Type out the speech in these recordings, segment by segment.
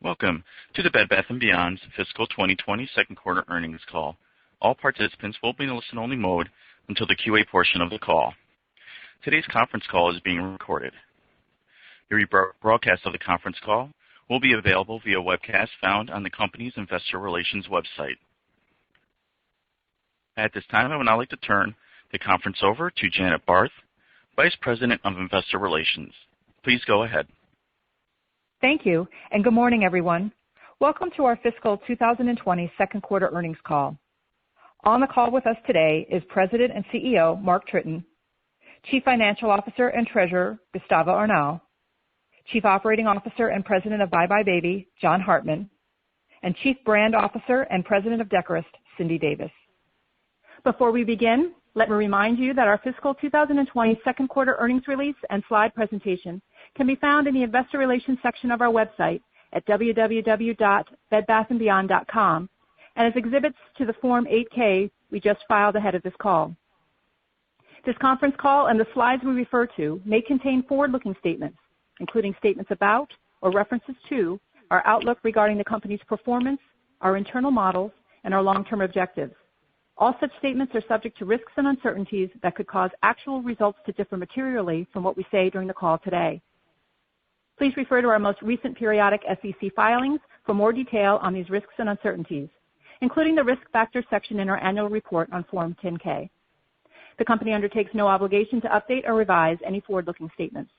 Welcome to the Bed Bath & Beyond's fiscal 2020 second quarter earnings call. All participants will be in listen-only mode until the QA portion of the call. Today's conference call is being recorded. The rebroadcast of the conference call will be available via webcast found on the company's investor relations website. At this time, I would now like to turn the conference over to Janet Barth, Vice President of Investor Relations. Please go ahead. Thank you, and good morning, everyone. Welcome to our fiscal 2020 second quarter earnings call. On the call with us today is President and CEO Mark Tritton, Chief Financial Officer and Treasurer Gustavo Arnal, Chief Operating Officer and President of BBBY Baby John Hartman, and Chief Brand Officer and President of Decorist Cindy Davis. Before we begin, let me remind you that our fiscal 2020 second quarter earnings release and slide presentation can be found in the investor relations section of our website at www.bedbathandbeyond.com and as exhibits to the Form 8-K we just filed ahead of this call. This conference call and the slides we refer to may contain forward-looking statements, including statements about or references to our outlook regarding the company's performance, our internal models, and our long-term objectives. All such statements are subject to risks and uncertainties that could cause actual results to differ materially from what we say during the call today. Please refer to our most recent periodic SEC filings for more detail on these risks and uncertainties, including the Risk Factors section in our annual report on Form 10-K. The company undertakes no obligation to update or revise any forward-looking statements.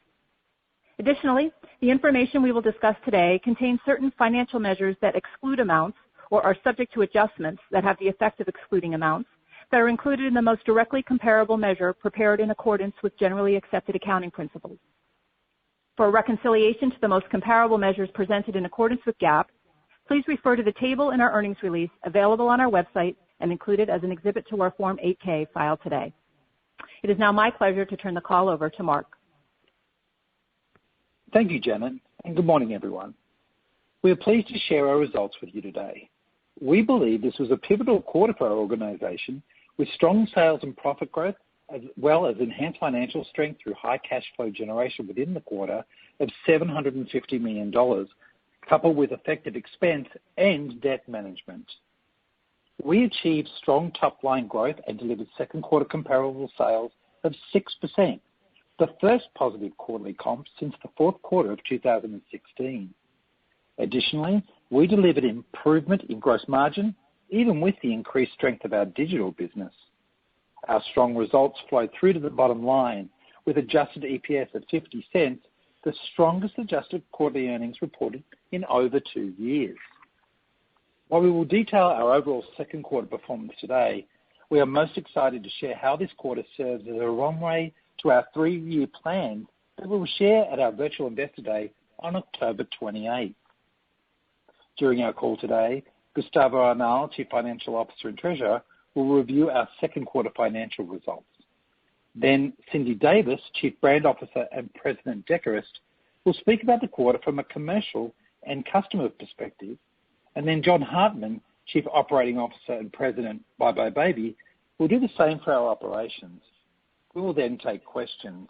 Additionally, the information we will discuss today contains certain financial measures that exclude amounts or are subject to adjustments that have the effect of excluding amounts that are included in the most directly comparable measure prepared in accordance with generally accepted accounting principles. For a reconciliation to the most comparable measures presented in accordance with GAAP, please refer to the table in our earnings release available on our website and included as an exhibit to our Form 8-K filed today. It is now my pleasure to turn the call over to Mark. Thank you, Janet, and good morning, everyone. We are pleased to share our results with you today. We believe this was a pivotal quarter for our organization with strong sales and profit growth, as well as enhanced financial strength through high cash flow generation within the quarter of $750 million, coupled with effective expense and debt management. We achieved strong top-line growth and delivered second quarter comparable sales of 6%, the first positive quarterly comp since the fourth quarter of 2016. Additionally, we delivered improvement in gross margin, even with the increased strength of our digital business. Our strong results flowed through to the bottom line, with adjusted EPS of 50 cents, the strongest adjusted quarterly earnings reported in over 2 years. While we will detail our overall second quarter performance today, we are most excited to share how this quarter serves as a runway to our 3-year plan that we will share at our virtual Investor Day on October 28th. During our call today, Gustavo Arnal, Chief Financial Officer and Treasurer, will review our second quarter financial results. Then Cindy Davis, Chief Brand Officer and President Decorist, will speak about the quarter from a commercial and customer perspective. And then John Hartman, Chief Operating Officer and President BBBY Baby, will do the same for our operations. We will then take questions.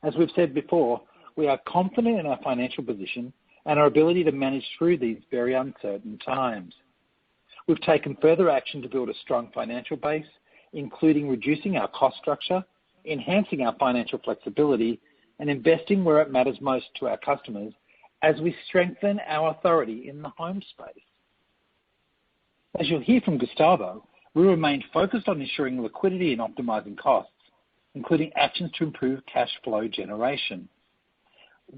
As we've said before, we are confident in our financial position and our ability to manage through these very uncertain times. We've taken further action to build a strong financial base, including reducing our cost structure, enhancing our financial flexibility, and investing where it matters most to our customers as we strengthen our authority in the home space. As you'll hear from Gustavo, we remain focused on ensuring liquidity and optimizing costs, including actions to improve cash flow generation.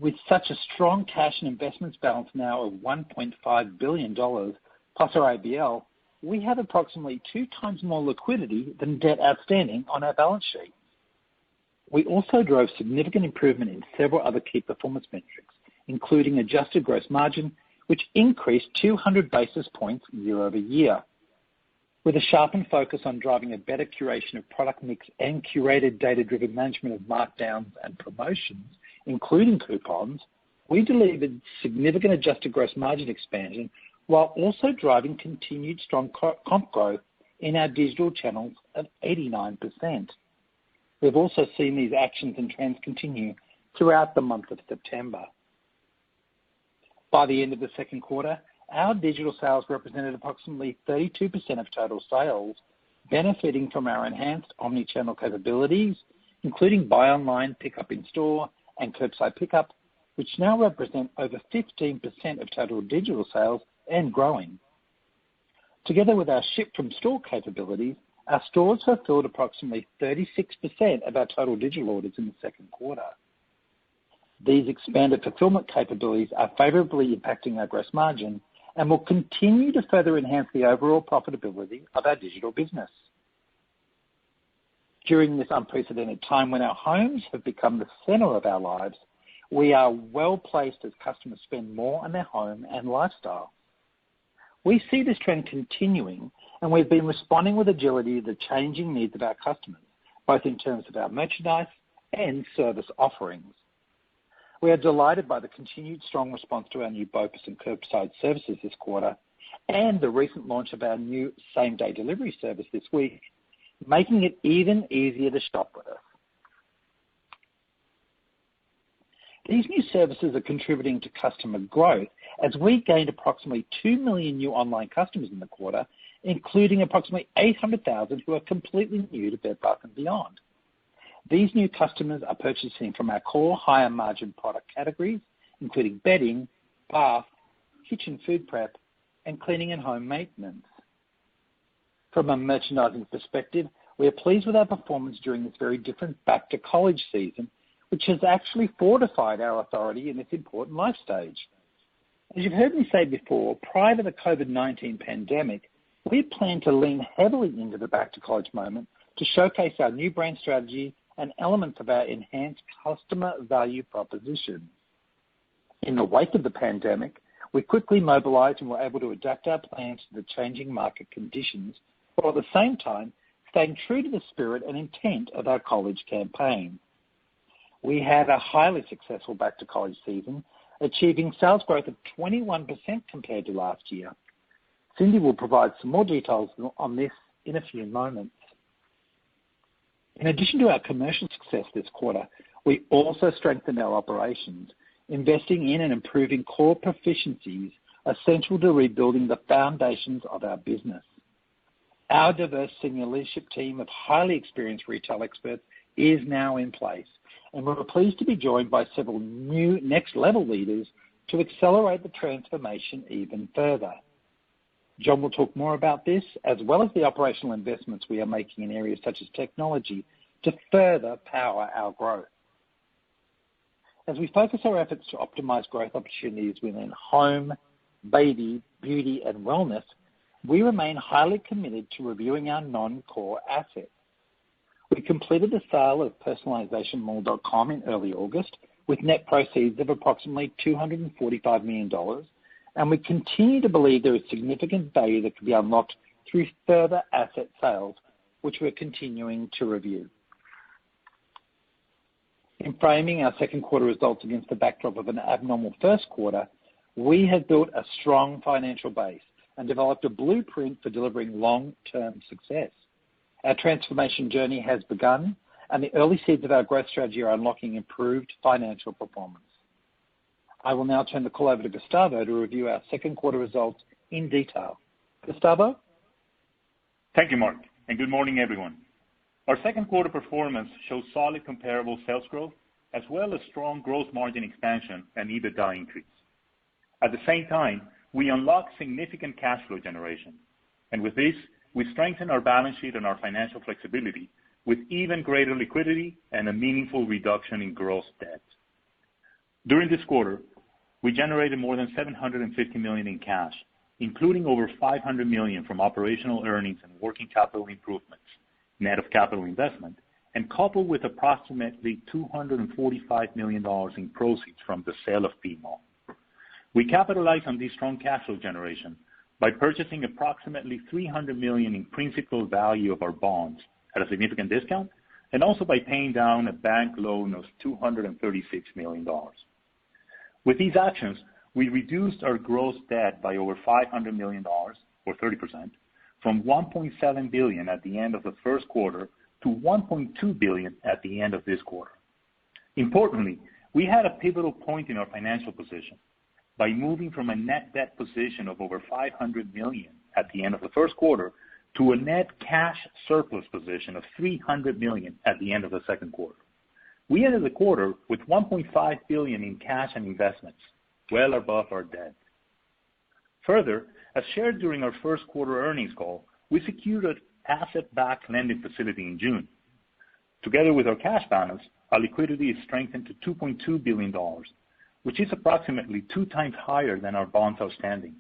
With such a strong cash and investments balance now of $1.5 billion, plus our ABL, we have approximately 2 times more liquidity than debt outstanding on our balance sheet. We also drove significant improvement in several other key performance metrics, including adjusted gross margin, which increased 200 basis points year over year. With a sharpened focus on driving a better curation of product mix and curated data-driven management of markdowns and promotions, including coupons, we delivered significant adjusted gross margin expansion while also driving continued strong comp growth in our digital channels of 89%. We've also seen these actions and trends continue throughout the month of September. By the end of the second quarter, our digital sales represented approximately 32% of total sales, benefiting from our enhanced omni-channel capabilities, including buy online, pick up in store, and curbside pickup, which now represent over 15% of total digital sales and growing. Together with our ship from store capabilities, our stores fulfilled approximately 36% of our total digital orders in the second quarter. These expanded fulfillment capabilities are favorably impacting our gross margin and will continue to further enhance the overall profitability of our digital business. During this unprecedented time when our homes have become the center of our lives, we are well placed as customers spend more on their home and lifestyle. We see this trend continuing, and we've been responding with agility to the changing needs of our customers, both in terms of our merchandise and service offerings. We are delighted by the continued strong response to our new BOPUS and curbside services this quarter and the recent launch of our new same-day delivery service this week, making it even easier to shop with us. These new services are contributing to customer growth as we gained approximately 2 million new online customers in the quarter, including approximately 800,000 who are completely new to Bed Bath & Beyond. These new customers are purchasing from our core higher margin product categories, including bedding, bath, kitchen food prep, and cleaning and home maintenance. From a merchandising perspective, we are pleased with our performance during this very different back-to-college season, which has actually fortified our authority in this important life stage. As you've heard me say before, prior to the COVID-19 pandemic, we planned to lean heavily into the back-to-college moment to showcase our new brand strategy and elements of our enhanced customer value proposition. In the wake of the pandemic, we quickly mobilized and were able to adapt our plans to the changing market conditions, while at the same time staying true to the spirit and intent of our college campaign. We had a highly successful back-to-college season, achieving sales growth of 21% compared to last year. Cindy will provide some more details on this in a few moments. In addition to our commercial success this quarter, we also strengthened our operations, investing in and improving core proficiencies essential to rebuilding the foundations of our business. Our diverse senior leadership team of highly experienced retail experts is now in place, and we're pleased to be joined by several new next-level leaders to accelerate the transformation even further. John will talk more about this, as well as the operational investments we are making in areas such as technology to further power our growth. As we focus our efforts to optimize growth opportunities within home, baby, beauty, and wellness, we remain highly committed to reviewing our non-core assets. We completed the sale of personalizationmall.com in early August with net proceeds of approximately $245 million, and we continue to believe there is significant value that can be unlocked through further asset sales, which we're continuing to review. In framing our second quarter results against the backdrop of an abnormal first quarter, we have built a strong financial base and developed a blueprint for delivering long-term success. Our transformation journey has begun, and the early seeds of our growth strategy are unlocking improved financial performance. I will now turn the call over to Gustavo to review our second quarter results in detail. Gustavo? Thank you, Mark, and good morning, everyone. Our second quarter performance shows solid comparable sales growth, as well as strong gross margin expansion and EBITDA increase. At the same time, we unlocked significant cash flow generation, and with this, we strengthen our balance sheet and our financial flexibility with even greater liquidity and a meaningful reduction in gross debt. During this quarter, we generated more than $750 million in cash, including over $500 million from operational earnings and working capital improvements, net of capital investment, and coupled with approximately $245 million in proceeds from the sale of PMall. We capitalized on this strong cash flow generation by purchasing approximately $300 million in principal value of our bonds at a significant discount, and also by paying down a bank loan of $236 million. With these actions, we reduced our gross debt by over $500 million, or 30%, from $1.7 billion at the end of the first quarter to $1.2 billion at the end of this quarter. Importantly, we had a pivotal point in our financial position. by moving from a net debt position of over $500 million at the end of the first quarter to a net cash surplus position of $300 million at the end of the second quarter. We ended the quarter with $1.5 billion in cash and investments, well above our debt. Further, as shared during our first quarter earnings call, we secured an asset-backed lending facility in June. Together with our cash balance, our liquidity is strengthened to $2.2 billion, which is approximately 2 times higher than our bonds outstanding.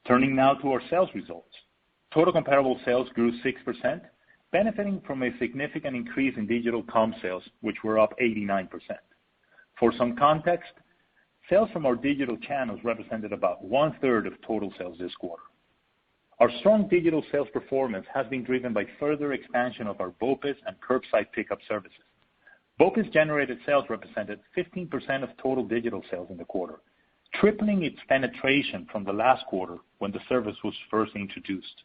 Turning now to our sales results. Total comparable sales grew 6%, benefiting from a significant increase in digital comp sales, which were up 89%. For some context, sales from our digital channels represented about 1/3 of total sales this quarter. Our strong digital sales performance has been driven by further expansion of our BOPIS and curbside pickup services. BOPIS generated sales represented 15% of total digital sales in the quarter, tripling its penetration from the last quarter when the service was first introduced.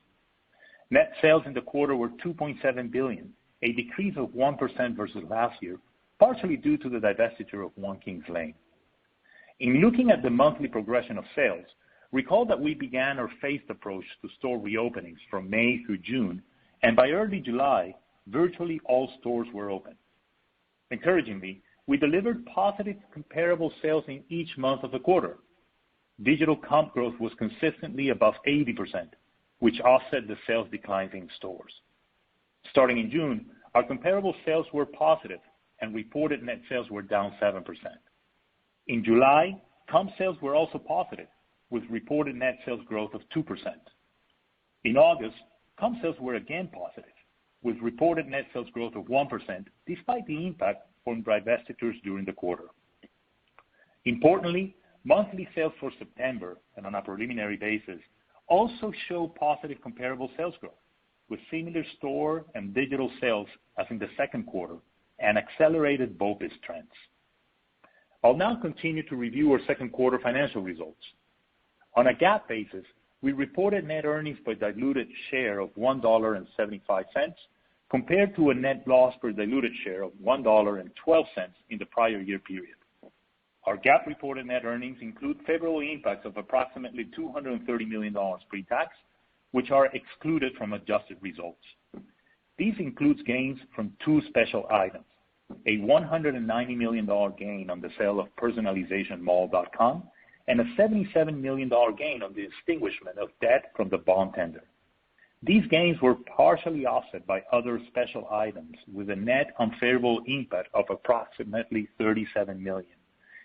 Net sales in the quarter were $2.7 billion, a decrease of 1% versus last year, partially due to the divestiture of One Kings Lane. In looking at the monthly progression of sales, recall that we began our phased approach to store reopenings from May through June, and by early July, virtually all stores were open. Encouragingly, we delivered positive comparable sales in each month of the quarter. Digital comp growth was consistently above 80%, which offset the sales declines in stores. Starting in June, our comparable sales were positive, and reported net sales were down 7%. In July, comp sales were also positive, with reported net sales growth of 2%. In August, comp sales were again positive, with reported net sales growth of 1%, despite the impact from divestitures during the quarter. Importantly, monthly sales for September, and on a preliminary basis, also show positive comparable sales growth, with similar store and digital sales as in the second quarter and accelerated BOPIS trends. I'll now continue to review our second quarter financial results. On a GAAP basis, we reported net earnings per diluted share of $1.75 compared to a net loss per diluted share of $1.12 in the prior year period. Our GAAP reported net earnings include favorable impacts of approximately $230 million pre-tax, which are excluded from adjusted results. These includes gains from 2 special items, a $190 million gain on the sale of personalizationmall.com and a $77 million gain on the extinguishment of debt from the bond tender. These gains were partially offset by other special items with a net unfavorable impact of approximately $37 million,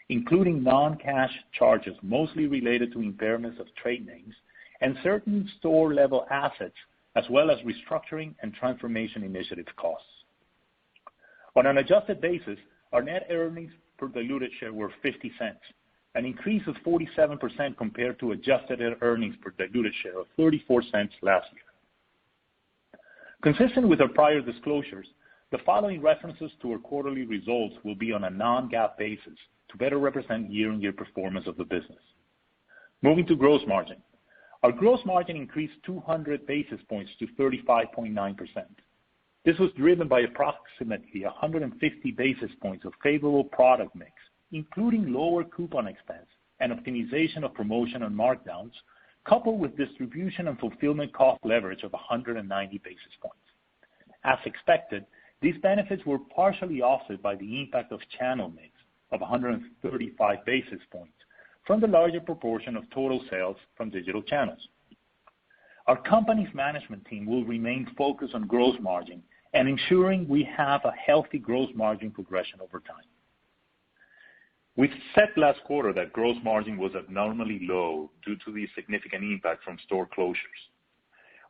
including non-cash charges mostly related to impairments of trade names and certain store-level assets, as well as restructuring and transformation initiative costs. On an adjusted basis, our net earnings per diluted share were 50 cents, an increase of 47% compared to adjusted earnings per diluted share of 34 cents last year. Consistent with our prior disclosures, the following references to our quarterly results will be on a non-GAAP basis to better represent year-on-year performance of the business. Moving to gross margin. Our gross margin increased 200 basis points to 35.9%. This was driven by approximately 150 basis points of favorable product mix, including lower coupon expense and optimization of promotion and markdowns, coupled with distribution and fulfillment cost leverage of 190 basis points. As expected, these benefits were partially offset by the impact of channel mix of 135 basis points from the larger proportion of total sales from digital channels. Our company's management team will remain focused on gross margin and ensuring we have a healthy gross margin progression over time. We said last quarter that gross margin was abnormally low due to the significant impact from store closures.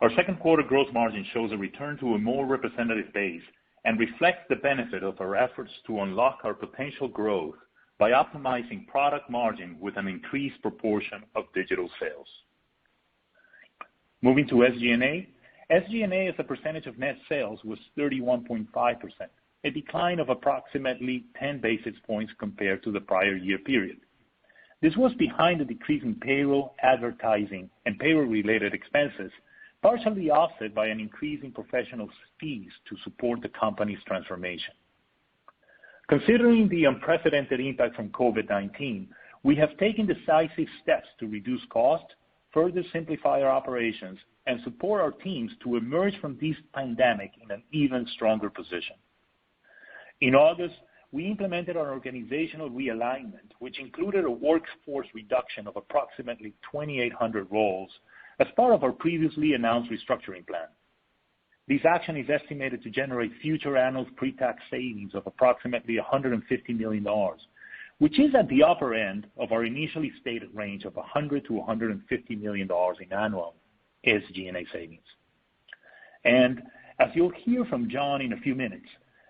Our second quarter gross margin shows a return to a more representative base and reflects the benefit of our efforts to unlock our potential growth by optimizing product margin with an increased proportion of digital sales. Moving to SG&A. SG&A as a percentage of net sales was 31.5%, a decline of approximately 10 basis points compared to the prior year period. This was behind a decrease in payroll, advertising, and payroll-related expenses, partially offset by an increase in professional fees to support the company's transformation. Considering the unprecedented impact from COVID-19, We have taken decisive steps to reduce cost, further simplify our operations, and support our teams to emerge from this pandemic in an even stronger position. In August, we implemented our organizational realignment, which included a workforce reduction of approximately 2,800 roles as part of our previously announced restructuring plan. This action is estimated to generate future annual pre-tax savings of approximately $150 million, which is at the upper end of our initially stated range of $100 to $150 million in annual SG&A savings. And as you'll hear from John in a few minutes,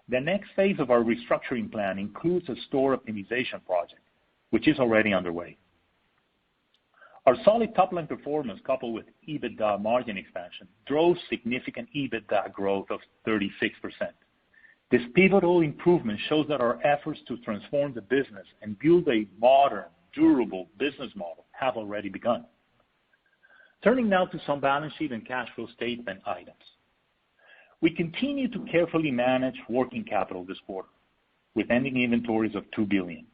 the next phase of our restructuring plan includes a store optimization project, which is already underway. Our solid top-line performance, coupled with EBITDA margin expansion, drove significant EBITDA growth of 36%. This pivotal improvement shows that our efforts to transform the business and build a modern, durable business model have already begun. Turning now to some balance sheet and cash flow statement items. We continue to carefully manage working capital this quarter, with ending inventories of $2 billion.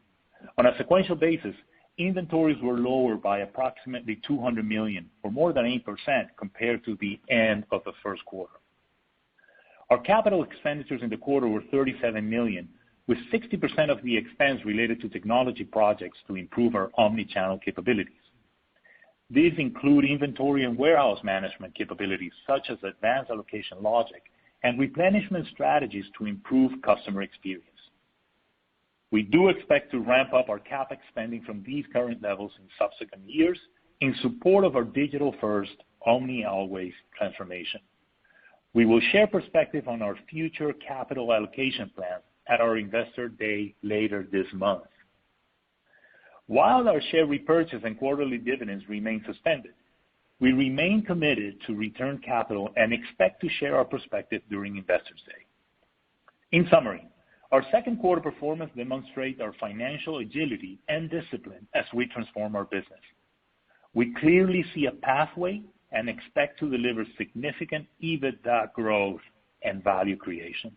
On a sequential basis, inventories were lower by approximately $200 million, or more than 8% compared to the end of the first quarter. Our capital expenditures in the quarter were $37 million, with 60% of the expense related to technology projects to improve our omni-channel capabilities. These include inventory and warehouse management capabilities such as advanced allocation logic and replenishment strategies to improve customer experience. We do expect to ramp up our CapEx spending from these current levels in subsequent years in support of our digital-first, omni-always transformation. We will share perspective on our future capital allocation plan at our Investor Day later this month. While our share repurchase and quarterly dividends remain suspended, we remain committed to return capital and expect to share our perspective during Investors Day. In summary, our second quarter performance demonstrates our financial agility and discipline as we transform our business. We clearly see a pathway and expect to deliver significant EBITDA growth and value creation.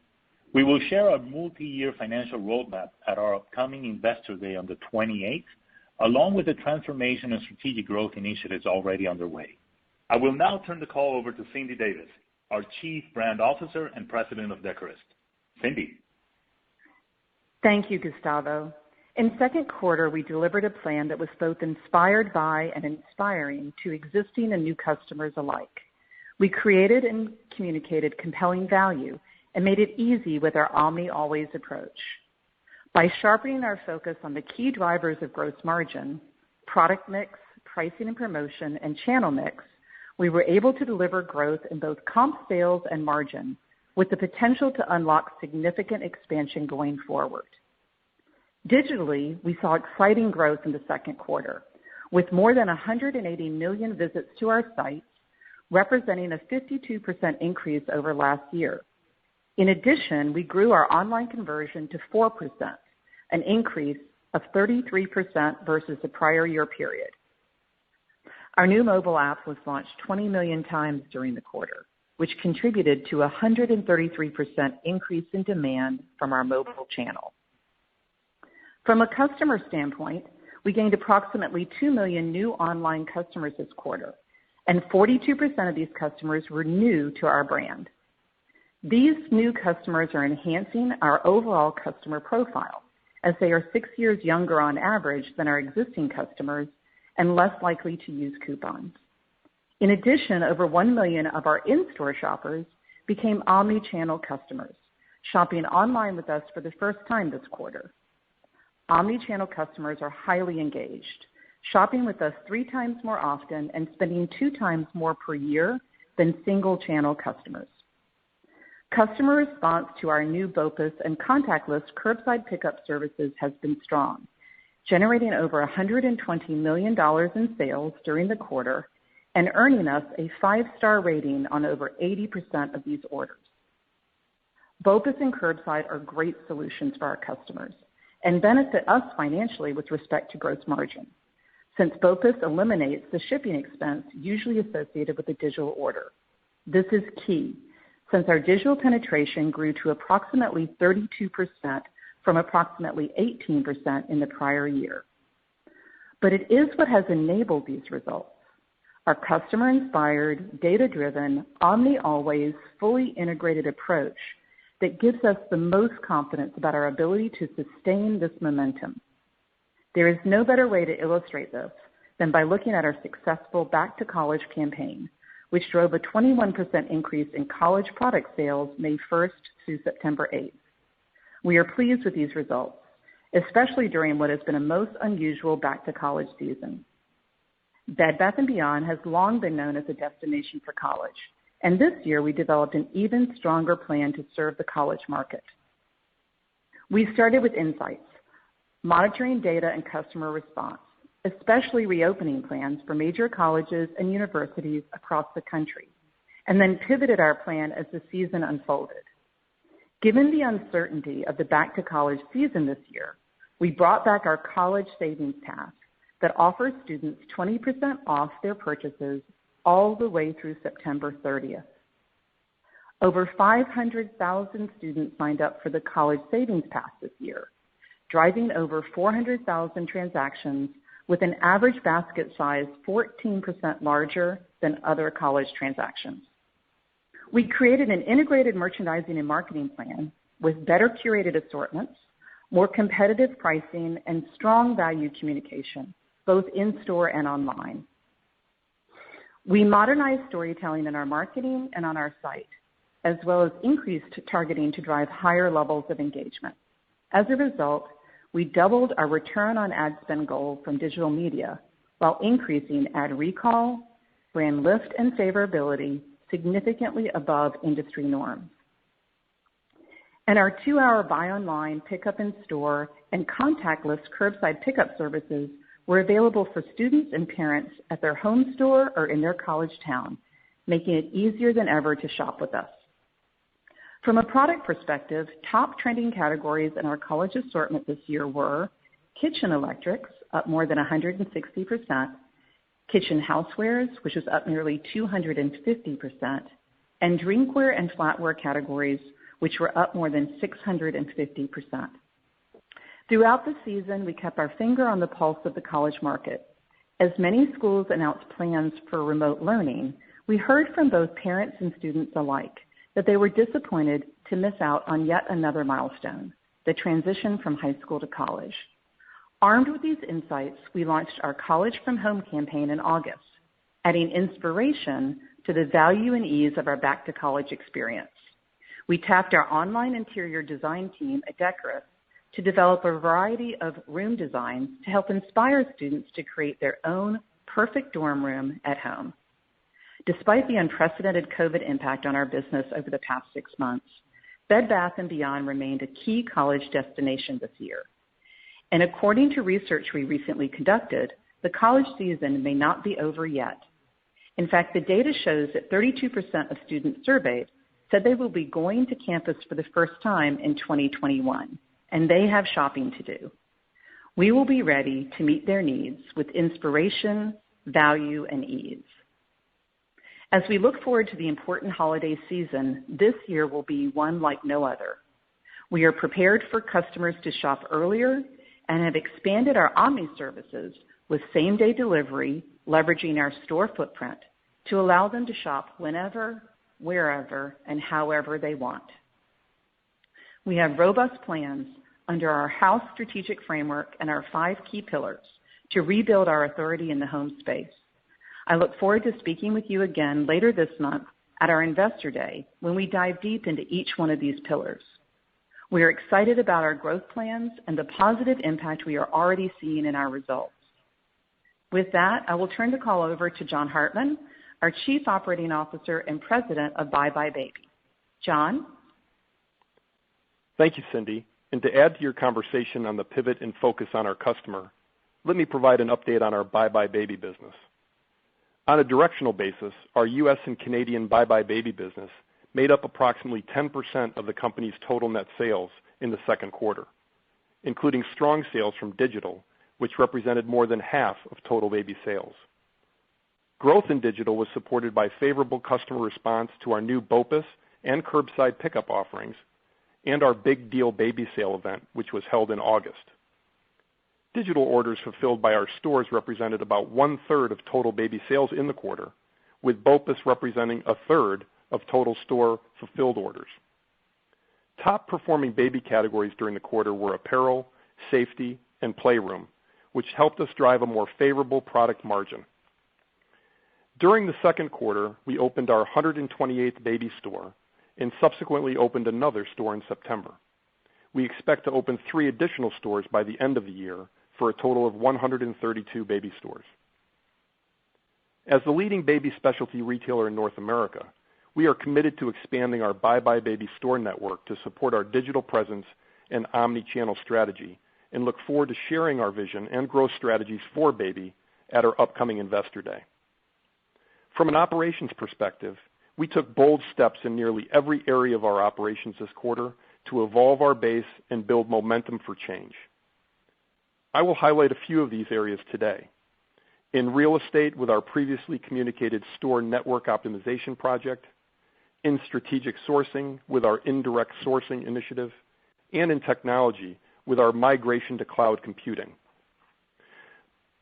We will share our multi-year financial roadmap at our upcoming Investor Day on the 28th, along with the transformation and strategic growth initiatives already underway. I will now turn the call over to Cindy Davis, our Chief Brand Officer and President of Decorist. Cindy. Thank you, Gustavo. In second quarter, we delivered a plan that was both inspired by and inspiring to existing and new customers alike. We created and communicated compelling value and made it easy with our omni-always approach. By sharpening our focus on the key drivers of gross margin, product mix, pricing and promotion, and channel mix, we were able to deliver growth in both comp sales and margin, with the potential to unlock significant expansion going forward. Digitally, we saw exciting growth in the second quarter, with more than 180 million visits to our sites, representing a 52% increase over last year. In addition, we grew our online conversion to 4%, an increase of 33% versus the prior year period. Our new mobile app was launched 20 million times during the quarter, which contributed to a 133% increase in demand from our mobile channel. From a customer standpoint, we gained approximately 2 million new online customers this quarter, and 42% of these customers were new to our brand. These new customers are enhancing our overall customer profile, as they are 6 years younger on average than our existing customers and less likely to use coupons. In addition, over 1 million of our in-store shoppers became omni-channel customers, shopping online with us for the first time this quarter. Omni-channel customers are highly engaged, shopping with us 3 times more often and spending 2 times more per year than single-channel customers. Customer response to our new BOPUS and contactless curbside pickup services has been strong, generating over $120 million in sales during the quarter and earning us a 5-star rating on over 80% of these orders. BOPUS and curbside are great solutions for our customers and benefit us financially with respect to gross margin, since BOPUS eliminates the shipping expense usually associated with a digital order. This is key, since our digital penetration grew to approximately 32% from approximately 18% in the prior year. but it is what has enabled these results. Our customer-inspired, data-driven, omni-always, fully integrated approach that gives us the most confidence about our ability to sustain this momentum. There is no better way to illustrate this than by looking at our successful Back to College campaign, which drove a 21% increase in college product sales May 1st through September 8th. We are pleased with these results, especially during what has been a most unusual Back to College season. Bed Bath & Beyond has long been known as a destination for college, and this year we developed an even stronger plan to serve the college market. We started with insights, monitoring data and customer response, especially reopening plans for major colleges and universities across the country, and then pivoted our plan as the season unfolded. Given the uncertainty of the Back to College season this year, we brought back our college savings task that offers students 20% off their purchases all the way through September 30th. Over 500,000 students signed up for the College Savings Pass this year, driving over 400,000 transactions with an average basket size 14% larger than other college transactions. We created an integrated merchandising and marketing plan with better curated assortments, more competitive pricing, and strong value communication, both in-store and online. We modernized storytelling in our marketing and on our site, as well as increased targeting to drive higher levels of engagement. As a result, we doubled our return on ad spend goal from digital media while increasing ad recall, brand lift, and favorability significantly above industry norms. And our 2-hour buy online, pickup in store, and contactless curbside pickup services were available for students and parents at their home store or in their college town, making it easier than ever to shop with us. From a product perspective, top trending categories in our college assortment this year were kitchen electrics, up more than 160%, kitchen housewares, which was up nearly 250%, and drinkware and flatware categories, which were up more than 650%. Throughout the season, we kept our finger on the pulse of the college market. As many schools announced plans for remote learning, we heard from both parents and students alike that they were disappointed to miss out on yet another milestone, the transition from high school to college. Armed with these insights, we launched our College from Home campaign in August, adding inspiration to the value and ease of our Back to College experience. We tapped our online interior design team at Decorous to develop a variety of room designs to help inspire students to create their own perfect dorm room at home. Despite the unprecedented COVID impact on our business over the past 6 months, Bed Bath & Beyond remained a key college destination this year. And according to research we recently conducted, the college season may not be over yet. In fact, the data shows that 32% of students surveyed said they will be going to campus for the first time in 2021, and they have shopping to do. We will be ready to meet their needs with inspiration, value, and ease. As we look forward to the important holiday season, this year will be one like no other. We are prepared for customers to shop earlier and have expanded our omni services with same-day delivery, leveraging our store footprint to allow them to shop whenever, wherever, and however they want. We have robust plans under our house strategic framework and our 5 key pillars to rebuild our authority in the home space. I look forward to speaking with you again later this month at our Investor Day when we dive deep into each one of these pillars. We are excited about our growth plans and the positive impact we are already seeing in our results. With that, I will turn the call over to John Hartman, our Chief Operating Officer and President of BuyBuy Baby. John? Thank you, Cindy. And to add to your conversation on the pivot and focus on our customer, let me provide an update on our BuyBuy Baby business. On a directional basis, our U.S. and Canadian BuyBuy Baby business made up approximately 10% of the company's total net sales in the second quarter, including strong sales from digital, which represented more than half of total baby sales. Growth in digital was supported by favorable customer response to our new BOPUS and curbside pickup offerings and our Big Deal Baby Sale event, which was held in August. Digital orders fulfilled by our stores represented about 1/3 of total baby sales in the quarter, with BOPUS representing 1/3 of total store fulfilled orders. Top performing baby categories during the quarter were apparel, safety, and playroom, which helped us drive a more favorable product margin. During the second quarter, we opened our 128th baby store and subsequently opened another store in September. We expect to open 3 additional stores by the end of the year for a total of 132 baby stores. As the leading baby specialty retailer in North America, we are committed to expanding our BuyBuy Baby store network to support our digital presence and omni-channel strategy, and look forward to sharing our vision and growth strategies for baby at our upcoming Investor Day. From an operations perspective, we took bold steps in nearly every area of our operations this quarter to evolve our base and build momentum for change. I will highlight a few of these areas today. In real estate with our previously communicated store network optimization project, in strategic sourcing with our indirect sourcing initiative, and in technology with our migration to cloud computing.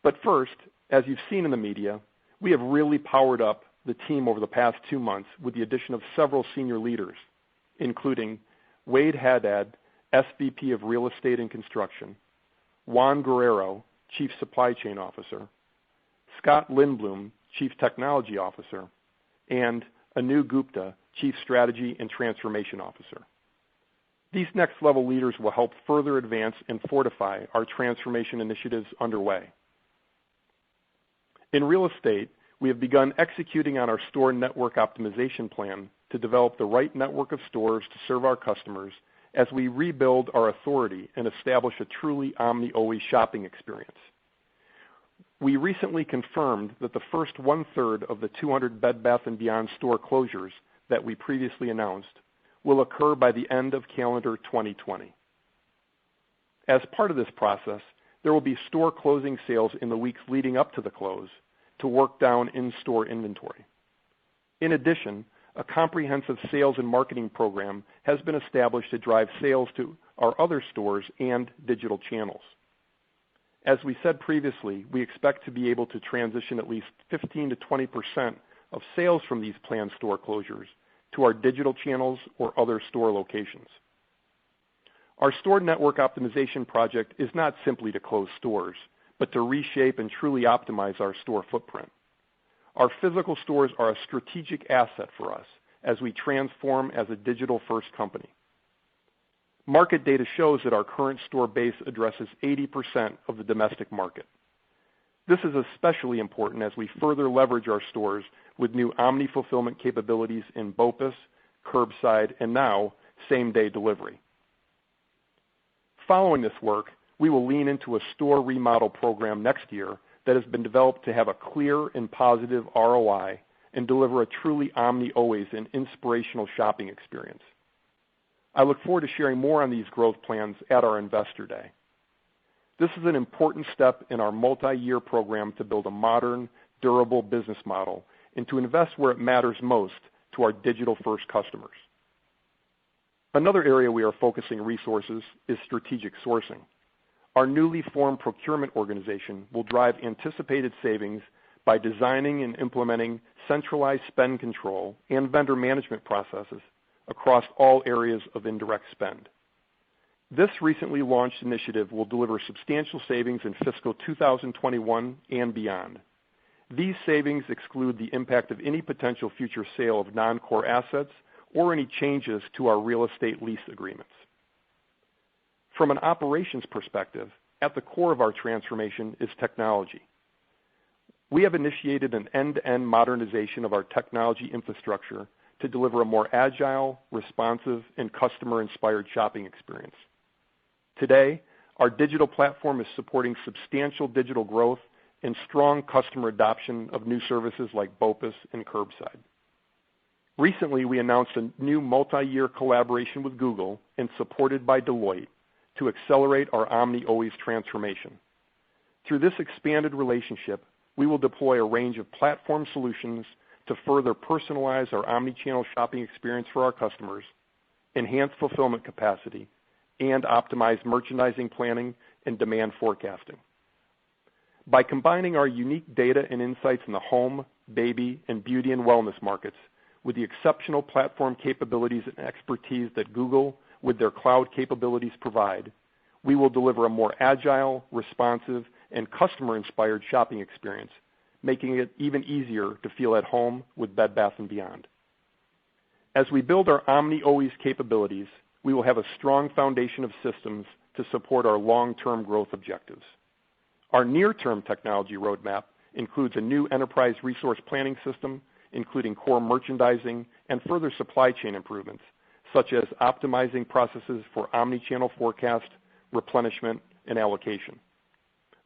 But first, as you've seen in the media, we have really powered up the team over the past 2 months with the addition of several senior leaders, including Wade Haddad, SVP of Real Estate and Construction, Juan Guerrero, Chief Supply Chain Officer, Scott Lindblom, Chief Technology Officer, and Anu Gupta, Chief Strategy and Transformation Officer. These next-level leaders will help further advance and fortify our transformation initiatives underway. In real estate, we have begun executing on our store network optimization plan to develop the right network of stores to serve our customers as we rebuild our authority and establish a truly omni-always shopping experience. We recently confirmed that the first 1/3 of the 200 Bed Bath & Beyond store closures that we previously announced will occur by the end of calendar 2020. As part of this process, there will be store closing sales in the weeks leading up to the close to work down in-store inventory. In addition, a comprehensive sales and marketing program has been established to drive sales to our other stores and digital channels. As we said previously, we expect to be able to transition at least 15 to 20% of sales from these planned store closures to our digital channels or other store locations. Our store network optimization project is not simply to close stores, but to reshape and truly optimize our store footprint. Our physical stores are a strategic asset for us as we transform as a digital-first company. Market data shows that our current store base addresses 80% of the domestic market. This is especially important as we further leverage our stores with new omni-fulfillment capabilities in BOPUS, curbside, and now same-day delivery. Following this work, we will lean into a store remodel program next year that has been developed to have a clear and positive ROI and deliver a truly omni-always and inspirational shopping experience. I look forward to sharing more on these growth plans at our Investor Day. This is an important step in our multi-year program to build a modern, durable business model and to invest where it matters most to our digital-first customers. Another area we are focusing resources is strategic sourcing. Our newly formed procurement organization will drive anticipated savings by designing and implementing centralized spend control and vendor management processes across all areas of indirect spend. This recently launched initiative will deliver substantial savings in fiscal 2021 and beyond. These savings exclude the impact of any potential future sale of non-core assets or any changes to our real estate lease agreements. From an operations perspective, at the core of our transformation is technology. We have initiated an end-to-end modernization of our technology infrastructure to deliver a more agile, responsive, and customer-inspired shopping experience. Today, our digital platform is supporting substantial digital growth and strong customer adoption of new services like BOPUS and curbside. Recently, we announced a new multi-year collaboration with Google and supported by Deloitte to accelerate our omni-always transformation. Through this expanded relationship, we will deploy a range of platform solutions to further personalize our omni-channel shopping experience for our customers, enhance fulfillment capacity, and optimize merchandising planning and demand forecasting. By combining our unique data and insights in the home, baby, and beauty and wellness markets with the exceptional platform capabilities and expertise that Google, with their cloud capabilities, provide, we will deliver a more agile, responsive, and customer-inspired shopping experience, making it even easier to feel at home with Bed Bath & Beyond. As we build our omni-always capabilities, we will have a strong foundation of systems to support our long-term growth objectives. Our near-term technology roadmap includes a new enterprise resource planning system, including core merchandising and further supply chain improvements, such as optimizing processes for omni-channel forecast, replenishment, and allocation.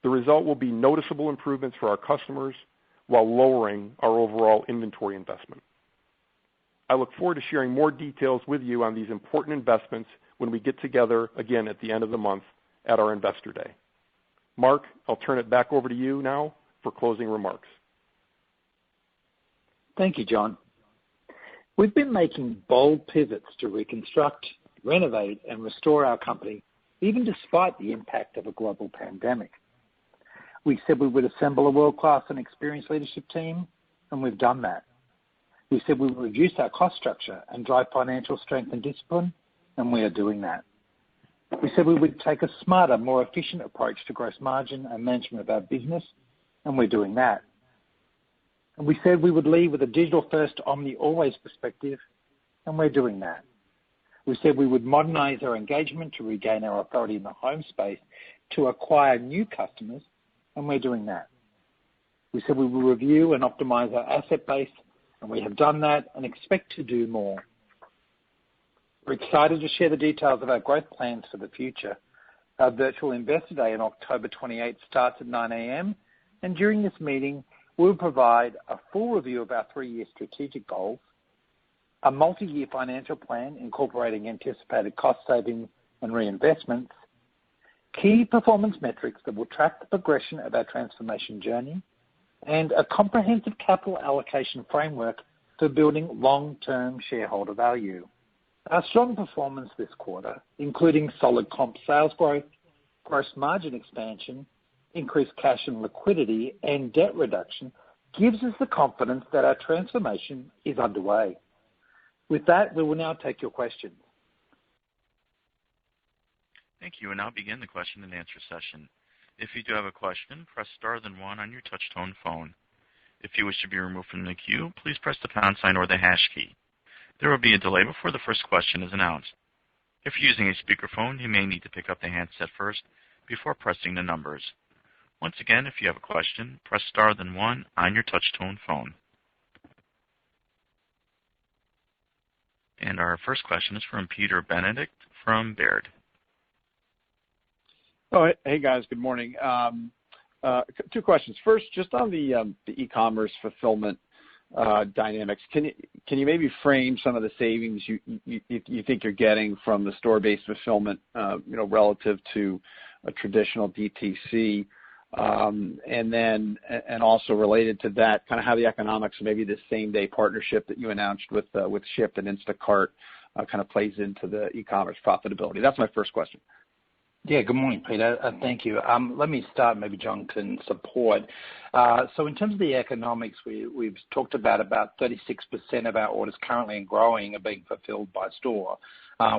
The result will be noticeable improvements for our customers while lowering our overall inventory investment. I look forward to sharing more details with you on these important investments when we get together again at the end of the month at our Investor Day. Mark, I'll turn it back over to you now for closing remarks. Thank you, John. We've been making bold pivots to reconstruct, renovate, and restore our company, even despite the impact of a global pandemic. We said we would assemble a world-class and experienced leadership team, and we've done that. We said we would reduce our cost structure and drive financial strength and discipline, and we are doing that. We said we would take a smarter, more efficient approach to gross margin and management of our business, and we're doing that. And we said we would lead with a digital-first, omni-always perspective, and we're doing that. We said we would modernize our engagement to regain our authority in the home space to acquire new customers, and we're doing that. We said we will review and optimize our asset base, and we have done that and expect to do more. We're excited to share the details of our growth plans for the future. Our virtual Investor Day on October 28th starts at 9 a.m., and during this meeting, we'll provide a full review of our 3-year strategic goals, a multi-year financial plan incorporating anticipated cost savings and reinvestments, key performance metrics that will track the progression of our transformation journey, and a comprehensive capital allocation framework for building long-term shareholder value. Our strong performance this quarter, including solid comp sales growth, gross margin expansion, increased cash and liquidity, and debt reduction, gives us the confidence that our transformation is underway. With that, we will now take your questions. Thank you. And now begin the question and answer session. If you do have a question, press star then 1 on your touch-tone phone. If you wish to be removed from the queue, please press the pound sign or the hash key. There will be a delay before the first question is announced. If you're using a speakerphone, you may need to pick up the handset first before pressing the numbers. Once again, if you have a question, press star then 1 on your touch-tone phone. And our first question is from Peter Benedict from Baird. Oh, hey guys, good morning. 2 questions. First, just on the e-commerce fulfillment dynamics, can you maybe frame some of the savings you think you're getting from the store-based fulfillment, relative to a traditional DTC, and also related to that, kind of how the economics, maybe the same-day partnership that you announced with Shipt and Instacart kind of plays into the e-commerce profitability. That's my first question. Yeah, good morning, Peter. Thank you. Let me start, maybe John can support. So in terms of the economics, we've talked about 36% of our orders currently and growing are being fulfilled by store,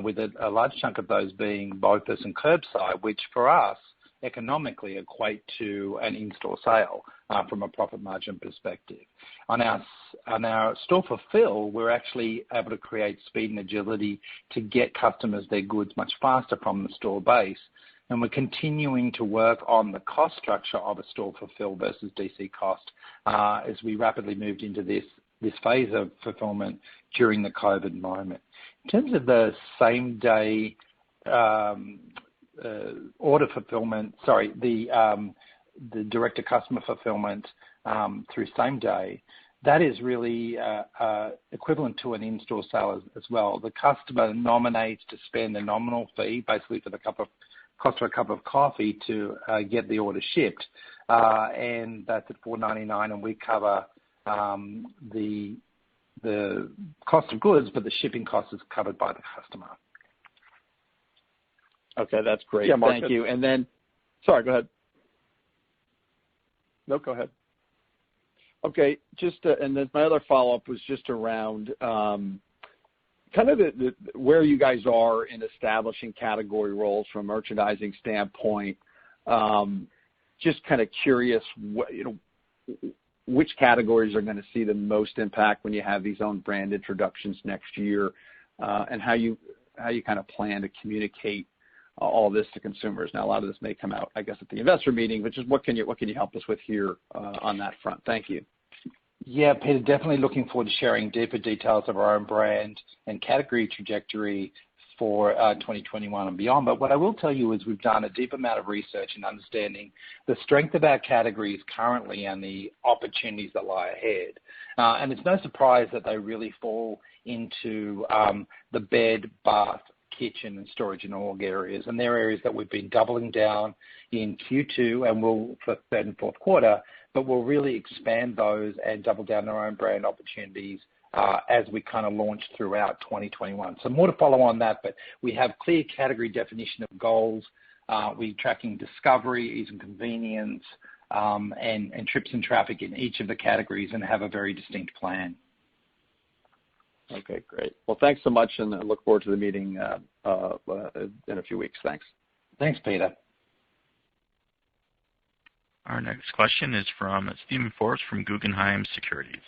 with a large chunk of those being BOPUS and curbside, which for us economically equate to an in-store sale from a profit margin perspective. On our store fulfill, we're actually able to create speed and agility to get customers their goods much faster from the store base. And we're continuing to work on the cost structure of a store fulfill versus DC cost as we rapidly moved into this phase of fulfillment during the COVID moment. In terms of the same day order fulfillment, the direct-to-customer fulfillment through same day, that is really equivalent to an in-store sale as well. The customer nominates to spend a nominal fee, basically for the cost of a cup of coffee to get the order shipped, and that's at $4.99, and we cover the cost of goods, but the shipping cost is covered by the customer. Okay, that's great. Yeah, Mark, thank you. And then, Sorry, go ahead. No, go ahead. Okay, and then my other follow-up was just around kind of where you guys are in establishing category roles from a merchandising standpoint. Just kind of curious, which categories are going to see the most impact when you have these own brand introductions next year, and how you kind of plan to communicate all this to consumers. Now, a lot of this may come out, I guess, at the investor meeting, but just what can you help us with here on that front? Thank you. Yeah, Peter, definitely looking forward to sharing deeper details of our own brand and category trajectory for 2021 and beyond. But what I will tell you is we've done a deep amount of research in understanding the strength of our categories currently and the opportunities that lie ahead. And it's no surprise that they really fall into the bed, bath, kitchen, and storage and org areas. And they're areas that we've been doubling down in Q2 and will for third and fourth quarter, but we'll really expand those and double down our own brand opportunities as we kind of launch throughout 2021. So more to follow on that, but we have clear category definition of goals. We're tracking discovery, ease and convenience, and trips and traffic in each of the categories and have a very distinct plan. Okay, great. Well, thanks so much, and I look forward to the meeting in a few weeks. Thanks. Thanks, Peter. Our next question is from Steven Forbes from Guggenheim Securities.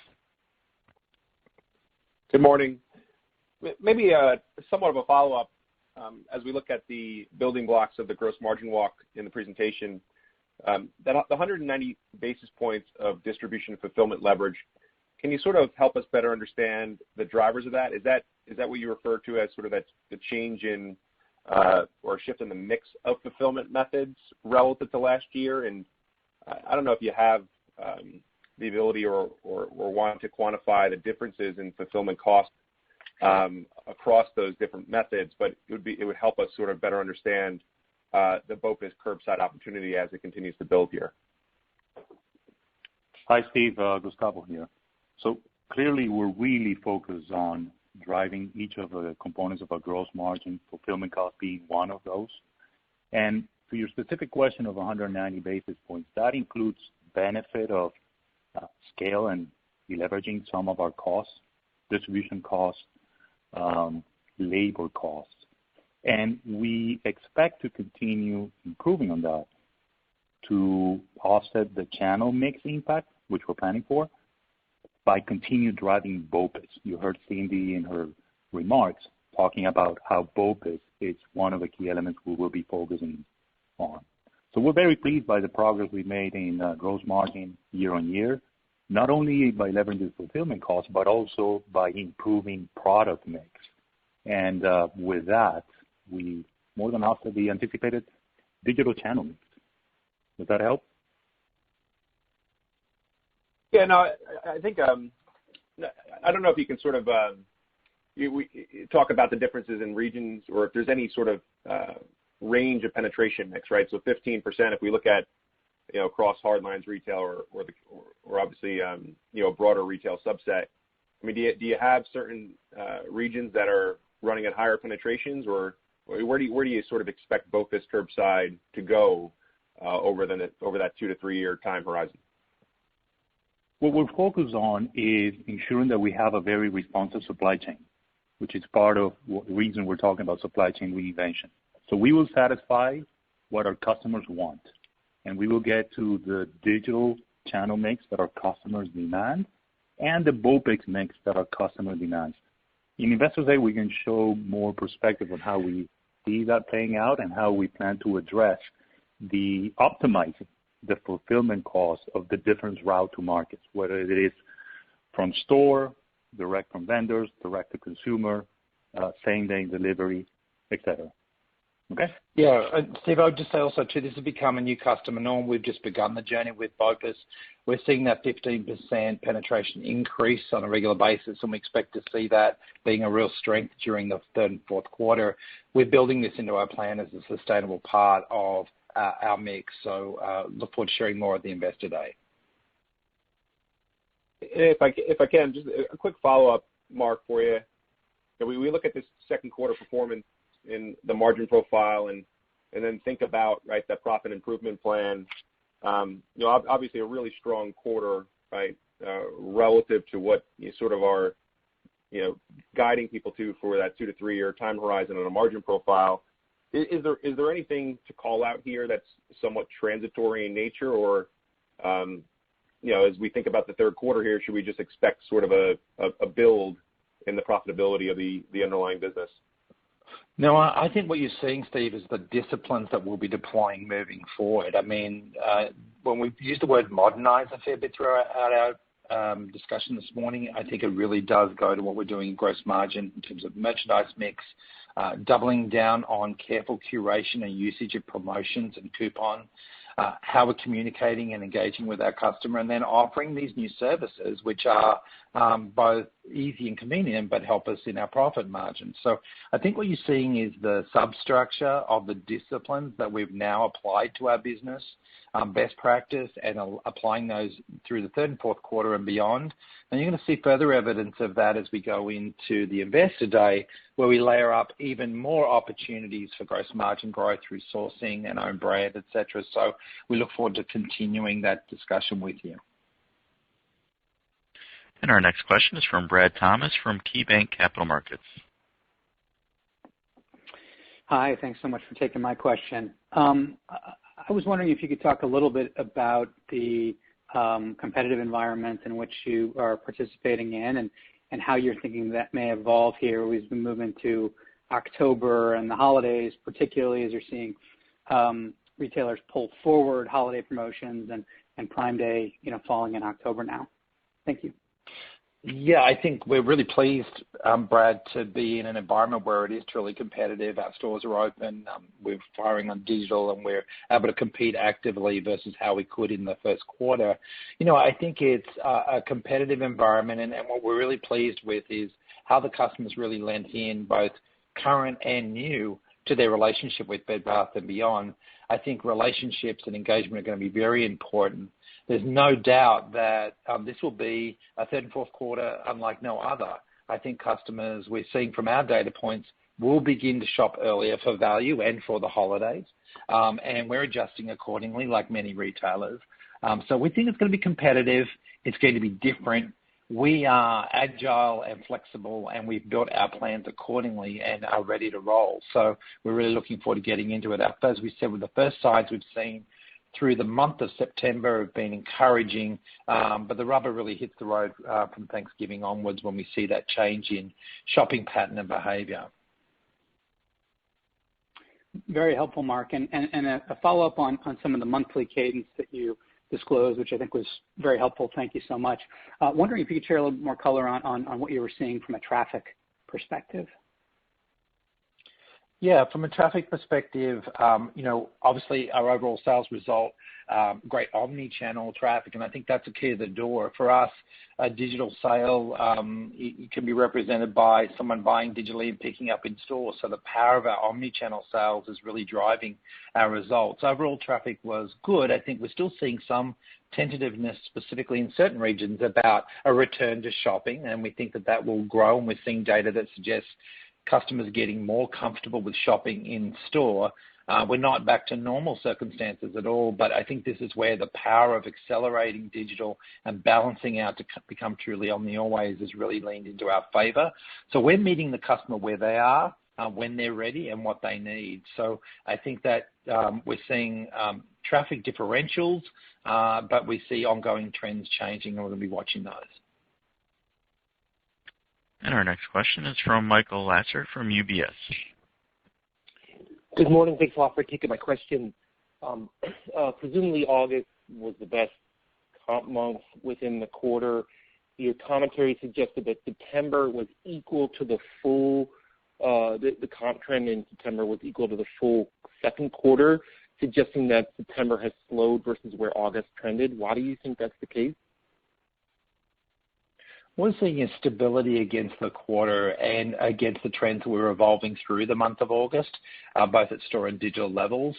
Good morning. Maybe somewhat of a follow-up as we look at the building blocks of the gross margin walk in the presentation. The 190 basis points of distribution and fulfillment leverage, can you sort of help us better understand the drivers of that? Is that what you refer to as sort of the change in or shift in the mix of fulfillment methods relative to last year? And I don't know if you have the ability or want to quantify the differences in fulfillment costs across those different methods, but it would help us sort of better understand the BOPIS curbside opportunity as it continues to build here. Hi, Steve. Gustavo here. So clearly, we're really focused on driving each of the components of our gross margin, fulfillment cost being one of those. And to your specific question of 190 basis points, that includes benefit of scale and leveraging some of our costs, distribution costs, labor costs. And we expect to continue improving on that to offset the channel mix impact, which we're planning for, by continue driving BOPIS. You heard Cindy in her remarks talking about how BOPIS is one of the key elements we will be focusing on. So we're very pleased by the progress we've made in gross margin year on year, not only by leveraging fulfillment costs, but also by improving product mix. And with that, we more than offset the anticipated digital channel mix. Does that help? Yeah, no, I think, I don't know if you can sort of we talk about the differences in regions or if there's any sort of range of penetration mix, right? So 15%, if we look at, across hardlines retail or obviously, a broader retail subset. I mean, do you have certain regions that are running at higher penetrations, or where do you sort of expect BOPIS curbside to go over that 2 to 3 year time horizon? What we're focused on is ensuring that we have a very responsive supply chain, which is part of the reason we're talking about supply chain reinvention. So we will satisfy what our customers want, and we will get to the digital channel mix that our customers demand and the BOPIS mix that our customer demands. In Investors Day, we can show more perspective on how we see that playing out and how we plan to address the optimizing the fulfillment costs of the different route to markets, whether it is from store, direct from vendors, direct to consumer, same-day delivery, et cetera. Okay? Yeah, Steve, I would just say also, too, this has become a new customer norm. We've just begun the journey with BOPIS. We're seeing that 15% penetration increase on a regular basis, and we expect to see that being a real strength during the third and fourth quarter. We're building this into our plan as a sustainable part of our mix, so look forward to sharing more at the Investor Day. If I can, just a quick follow-up, Mark, for you. We look at this second quarter performance in the margin profile, and and then think about, right, that profit improvement plan, obviously a really strong quarter, right, relative to what you sort of are, guiding people to for that 2 to 3 year time horizon on a margin profile. Is there anything to call out here that's somewhat transitory in nature, or, as we think about the third quarter here, should we just expect sort of a build in the profitability of the underlying business? No, I think what you're seeing, Steve, is the disciplines that we'll be deploying moving forward. I mean, when we've used the word modernize a fair bit throughout our discussion this morning, I think it really does go to what we're doing in gross margin in terms of merchandise mix, doubling down on careful curation and usage of promotions and coupon, how we're communicating and engaging with our customer, and then offering these new services, which are both easy and convenient, but help us in our profit margin. So I think what you're seeing is the substructure of the disciplines that we've now applied to our business, best practice, and applying those through the third and fourth quarter and beyond. And you're going to see further evidence of that as we go into the Investor Day, where we layer up even more opportunities for gross margin growth through sourcing and own brand, et cetera. So we look forward to continuing that discussion with you. And our next question is from Brad Thomas from KeyBanc Capital Markets. Hi, thanks so much for taking my question. I was wondering if you could talk a little bit about the competitive environment in which you are participating in, and how you're thinking that may evolve here. We've been moving to October and the holidays, particularly as you're seeing retailers pull forward holiday promotions and Prime Day, falling in October now. Thank you. Yeah, I think we're really pleased, Brad, to be in an environment where it is truly competitive. Our stores are open. We're firing on digital, and we're able to compete actively versus how we could in the first quarter. I think it's a competitive environment, and what we're really pleased with is how the customers really lent in, both current and new, to their relationship with Bed Bath & Beyond. I think relationships and engagement are going to be very important. There's no doubt that this will be a third and fourth quarter unlike no other. I think customers, we're seeing from our data points, will begin to shop earlier for value and for the holidays, and we're adjusting accordingly like many retailers. So we think it's going to be competitive. It's going to be different. We are agile and flexible, and we've built our plans accordingly and are ready to roll. So we're really looking forward to getting into it. As we said, with the first signs we've seen through the month of September have been encouraging, but the rubber really hits the road from Thanksgiving onwards when we see that change in shopping pattern and behavior. Very helpful, Mark. And a follow-up on some of the monthly cadence that you disclosed, which I think was very helpful. Thank you so much. Wondering if you could share a little more color on what you were seeing from a traffic perspective. Yeah, from a traffic perspective, obviously our overall sales result, great omni-channel traffic, and I think that's a key to the door. For us, a digital sale it can be represented by someone buying digitally and picking up in store. So the power of our omni-channel sales is really driving our results. Overall traffic was good. I think we're still seeing some tentativeness, specifically in certain regions, about a return to shopping, and we think that will grow, and we're seeing data that suggests customers getting more comfortable with shopping in store. We're not back to normal circumstances at all, but I think this is where the power of accelerating digital and balancing out to become truly omni always has really leaned into our favor. So we're meeting the customer where they are, when they're ready, and what they need. So I think that we're seeing traffic differentials, but we see ongoing trends changing, and we're going to be watching those. And our next question is from Michael Lasser from UBS. Good morning. Thanks a lot for taking my question. Presumably August was the best comp month within the quarter. Your commentary suggested that September was equal to the full, the comp trend in September was equal to the full second quarter, suggesting that September has slowed versus where August trended. Why do you think that's the case? we're seeing a stability against the quarter and against the trends that we're evolving through the month of August, both at store and digital levels,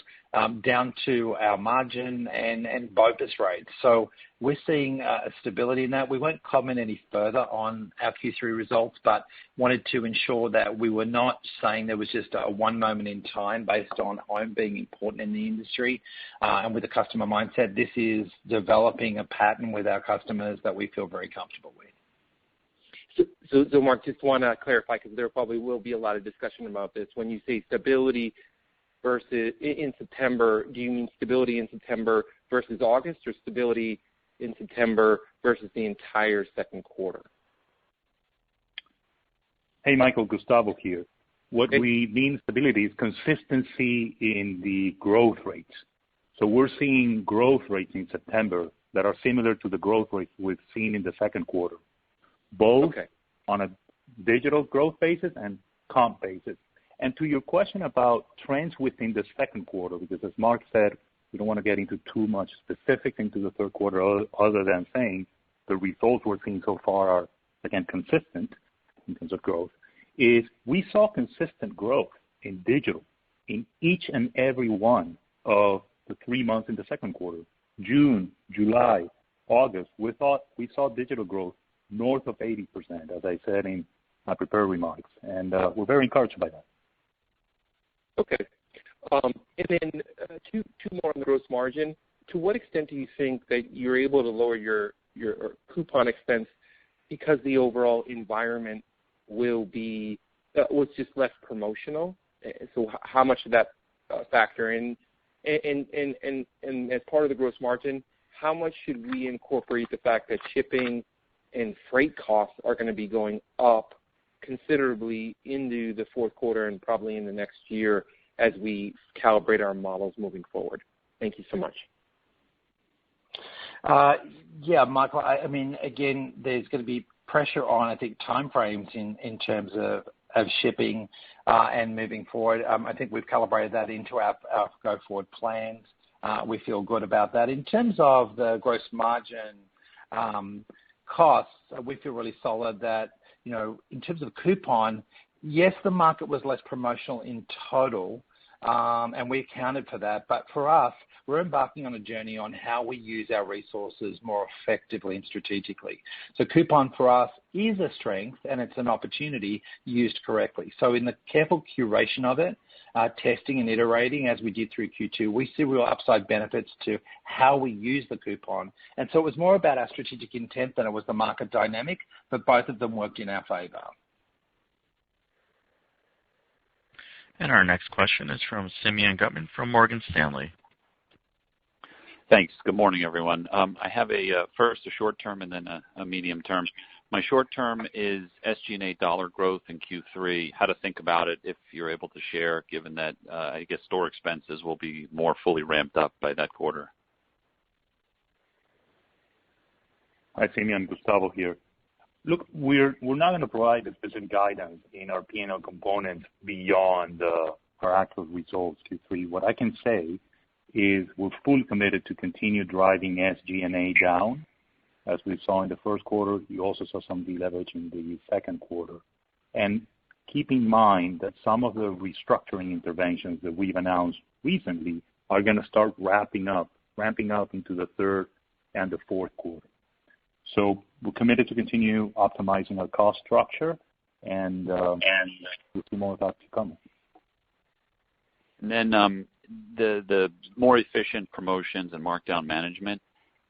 down to our margin and BOPUS rates. So we're seeing a stability in that. We won't comment any further on our Q3 results, but wanted to ensure that we were not saying there was just a one moment in time based on home being important in the industry and with the customer mindset. This is developing a pattern with our customers that we feel very comfortable with. So Mark, just want to clarify, because there probably will be a lot of discussion about this. When you say stability versus in September, do you mean stability in September versus August, or stability in September versus the entire second quarter? Hey, Michael, Gustavo here. What we mean stability is consistency in the growth rates. So we're seeing growth rates in September that are similar to the growth rates we've seen in the second quarter, both on a digital growth basis and comp basis. And to your question about trends within the second quarter, because as Mark said, we don't want to get into too much specifics into the third quarter other than saying the results we're seeing so far are, again, consistent in terms of growth, is we saw consistent growth in digital in each and every one of the 3 months in the second quarter. June, July, August, we saw digital growth north of 80%, as I said in my prepared remarks, and we're very encouraged by that. Okay. And then two more on the gross margin. To what extent do you think that you're able to lower your coupon expense because the overall environment will be was just less promotional? So how much did that factor in? And as part of the gross margin, how much should we incorporate the fact that shipping and freight costs are going to be going up considerably into the fourth quarter and probably in the next year as we calibrate our models moving forward? Thank you so much. Yeah, Michael, I mean, again, there's going to be pressure on, I think, timeframes in terms of shipping and moving forward. I think we've calibrated that into our go-forward plans. We feel good about that. In terms of the gross margin costs, we feel really solid that, you know, in terms of coupon, yes, the market was less promotional in total, and we accounted for that. But for us, we're embarking on a journey on how we use our resources more effectively and strategically. So coupon for us is a strength, and it's an opportunity used correctly. So in the careful curation of it, testing and iterating as we did through Q2, we see real upside benefits to how we use the coupon. And so it was more about our strategic intent than it was the market dynamic, but both of them worked in our favor. And our next question is from Simeon Gutman from Morgan Stanley. Thanks. Good morning, everyone. I have first a short term and then a medium term. My short term is SG&A dollar growth in Q3, how to think about it if you're able to share, given that I guess store expenses will be more fully ramped up by that quarter. Hi, Simeon, Gustavo here. Look, we're not going to provide a specific guidance in our P&L components beyond our actual results Q3. What I can say is we're fully committed to continue driving SG&A down. As we saw in the first quarter, you also saw some deleverage in the second quarter. And keep in mind that some of the restructuring interventions that we've announced recently are going to start ramping up into the third and the fourth quarter. So we're committed to continue optimizing our cost structure, and we'll see more of that to come. And then the more efficient promotions and markdown management,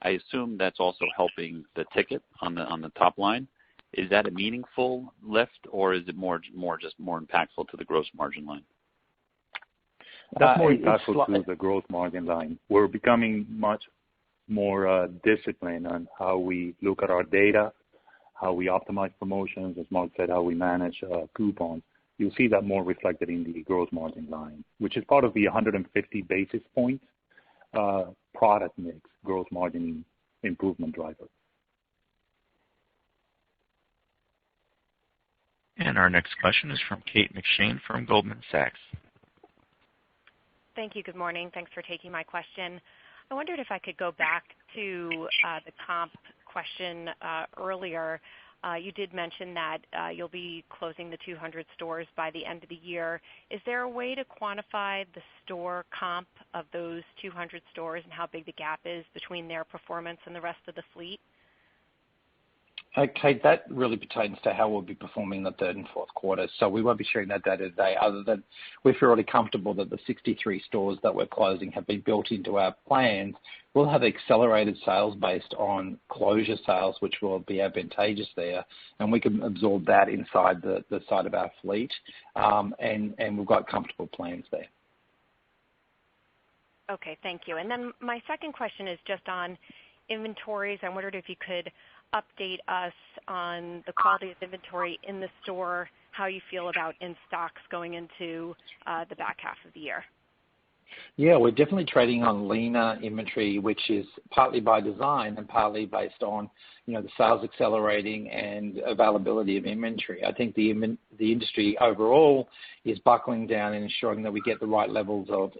I assume that's also helping the ticket on the top line. Is that a meaningful lift, or is it more impactful to the gross margin line? That's more impactful to the gross margin line. We're becoming much more disciplined on how we look at our data, how we optimize promotions, as Mark said, how we manage coupons. You'll see that more reflected in the gross margin line, which is part of the 150 basis points product mix gross margin improvement driver. And our next question is from Kate McShane from Goldman Sachs. Thank you. Good morning. Thanks for taking my question. I wondered if I could go back to the comp question earlier. You did mention that you'll be closing the 200 stores by the end of the year. Is there a way to quantify the store comp of those 200 stores and how big the gap is between their performance and the rest of the fleet? Okay, that really pertains to how we'll be performing in the third and fourth quarter. So we won't be sharing that data today, other than we feel really comfortable that the 63 stores that we're closing have been built into our plans. We'll have accelerated sales based on closure sales, which will be advantageous there, and we can absorb that inside the side of our fleet, and we've got comfortable plans there. Okay, thank you. And then my second question is just on inventories. I wondered if you could update us on the quality of inventory in the store, how you feel about in-stocks going into the back half of the year. Yeah, we're definitely trading on leaner inventory, which is partly by design and partly based on, the sales accelerating and availability of inventory. I think the industry overall is buckling down and ensuring that we get the right levels of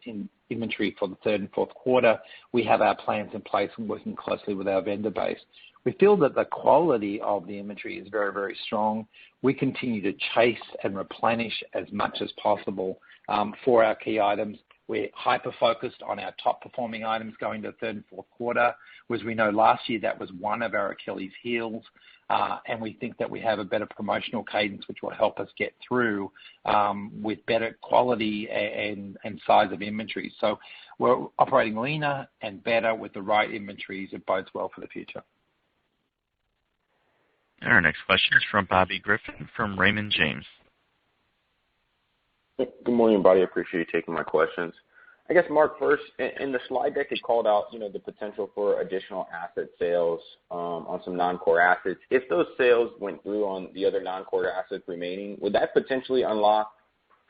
inventory for the third and fourth quarter. We have our plans in place and working closely with our vendor base. We feel that the quality of the inventory is very, very strong. We continue to chase and replenish as much as possible for our key items. We're hyper-focused on our top-performing items going to the third and fourth quarter. As we know, last year that was one of our Achilles heels, and we think that we have a better promotional cadence which will help us get through with better quality and size of inventory. So we're operating leaner and better with the right inventories. It bodes well for the future. And our next question is from Bobby Griffin from Raymond James. Good morning, everybody. I appreciate you taking my questions. I guess, Mark, first, in the slide deck, it called out, the potential for additional asset sales on some non-core assets. If those sales went through on the other non-core assets remaining, would that potentially unlock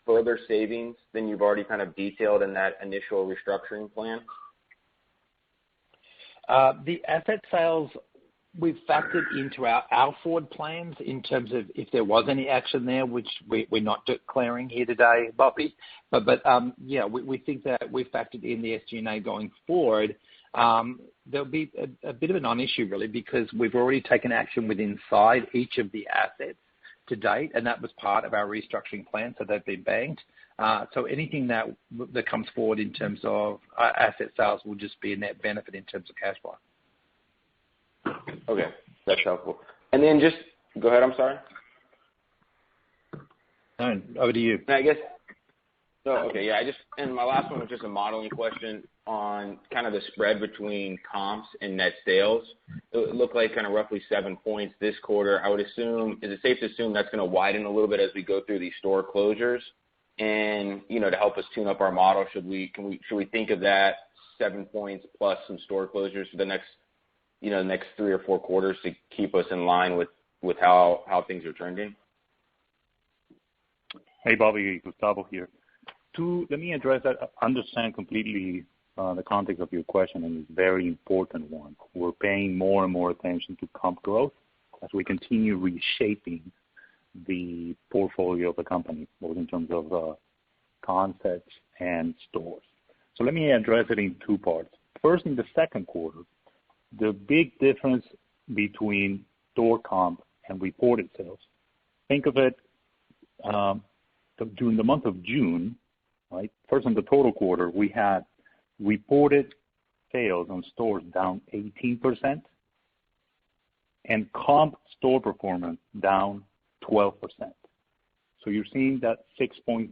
further savings than you've already kind of detailed in that initial restructuring plan? The asset sales we've factored into our forward plans in terms of if there was any action there, which we're not declaring here today, Bobby. But we think that we've factored in the SG&A going forward. There'll be a bit of a non-issue, really, because we've already taken action within inside each of the assets to date, and that was part of our restructuring plan, so they've been banked. So anything that comes forward in terms of asset sales will just be a net benefit in terms of cash flow. Okay, that's helpful. And then just go ahead. I'm sorry. No, over to you. I guess. So okay, yeah. And my last one was just a modeling question on kind of the spread between comps and net sales. It looked like kind of roughly 7 points this quarter. I would assume, is it safe to assume that's going to widen a little bit as we go through these store closures? And to help us tune up our model, should we think of that 7 points plus some store closures for the next 3 or 4 quarters to keep us in line with how things are trending? Hey, Bobby, Gustavo here. Let me address that. I understand completely the context of your question, and it's a very important one. We're paying more and more attention to comp growth as we continue reshaping the portfolio of the company, both in terms of concepts and stores. So let me address it in 2 parts. First, in the second quarter, the big difference between store comp and reported sales. Think of it during the month of June, right? First, in the total quarter, we had reported sales on stores down 18% and comp store performance down 12%. So you're seeing that 6-point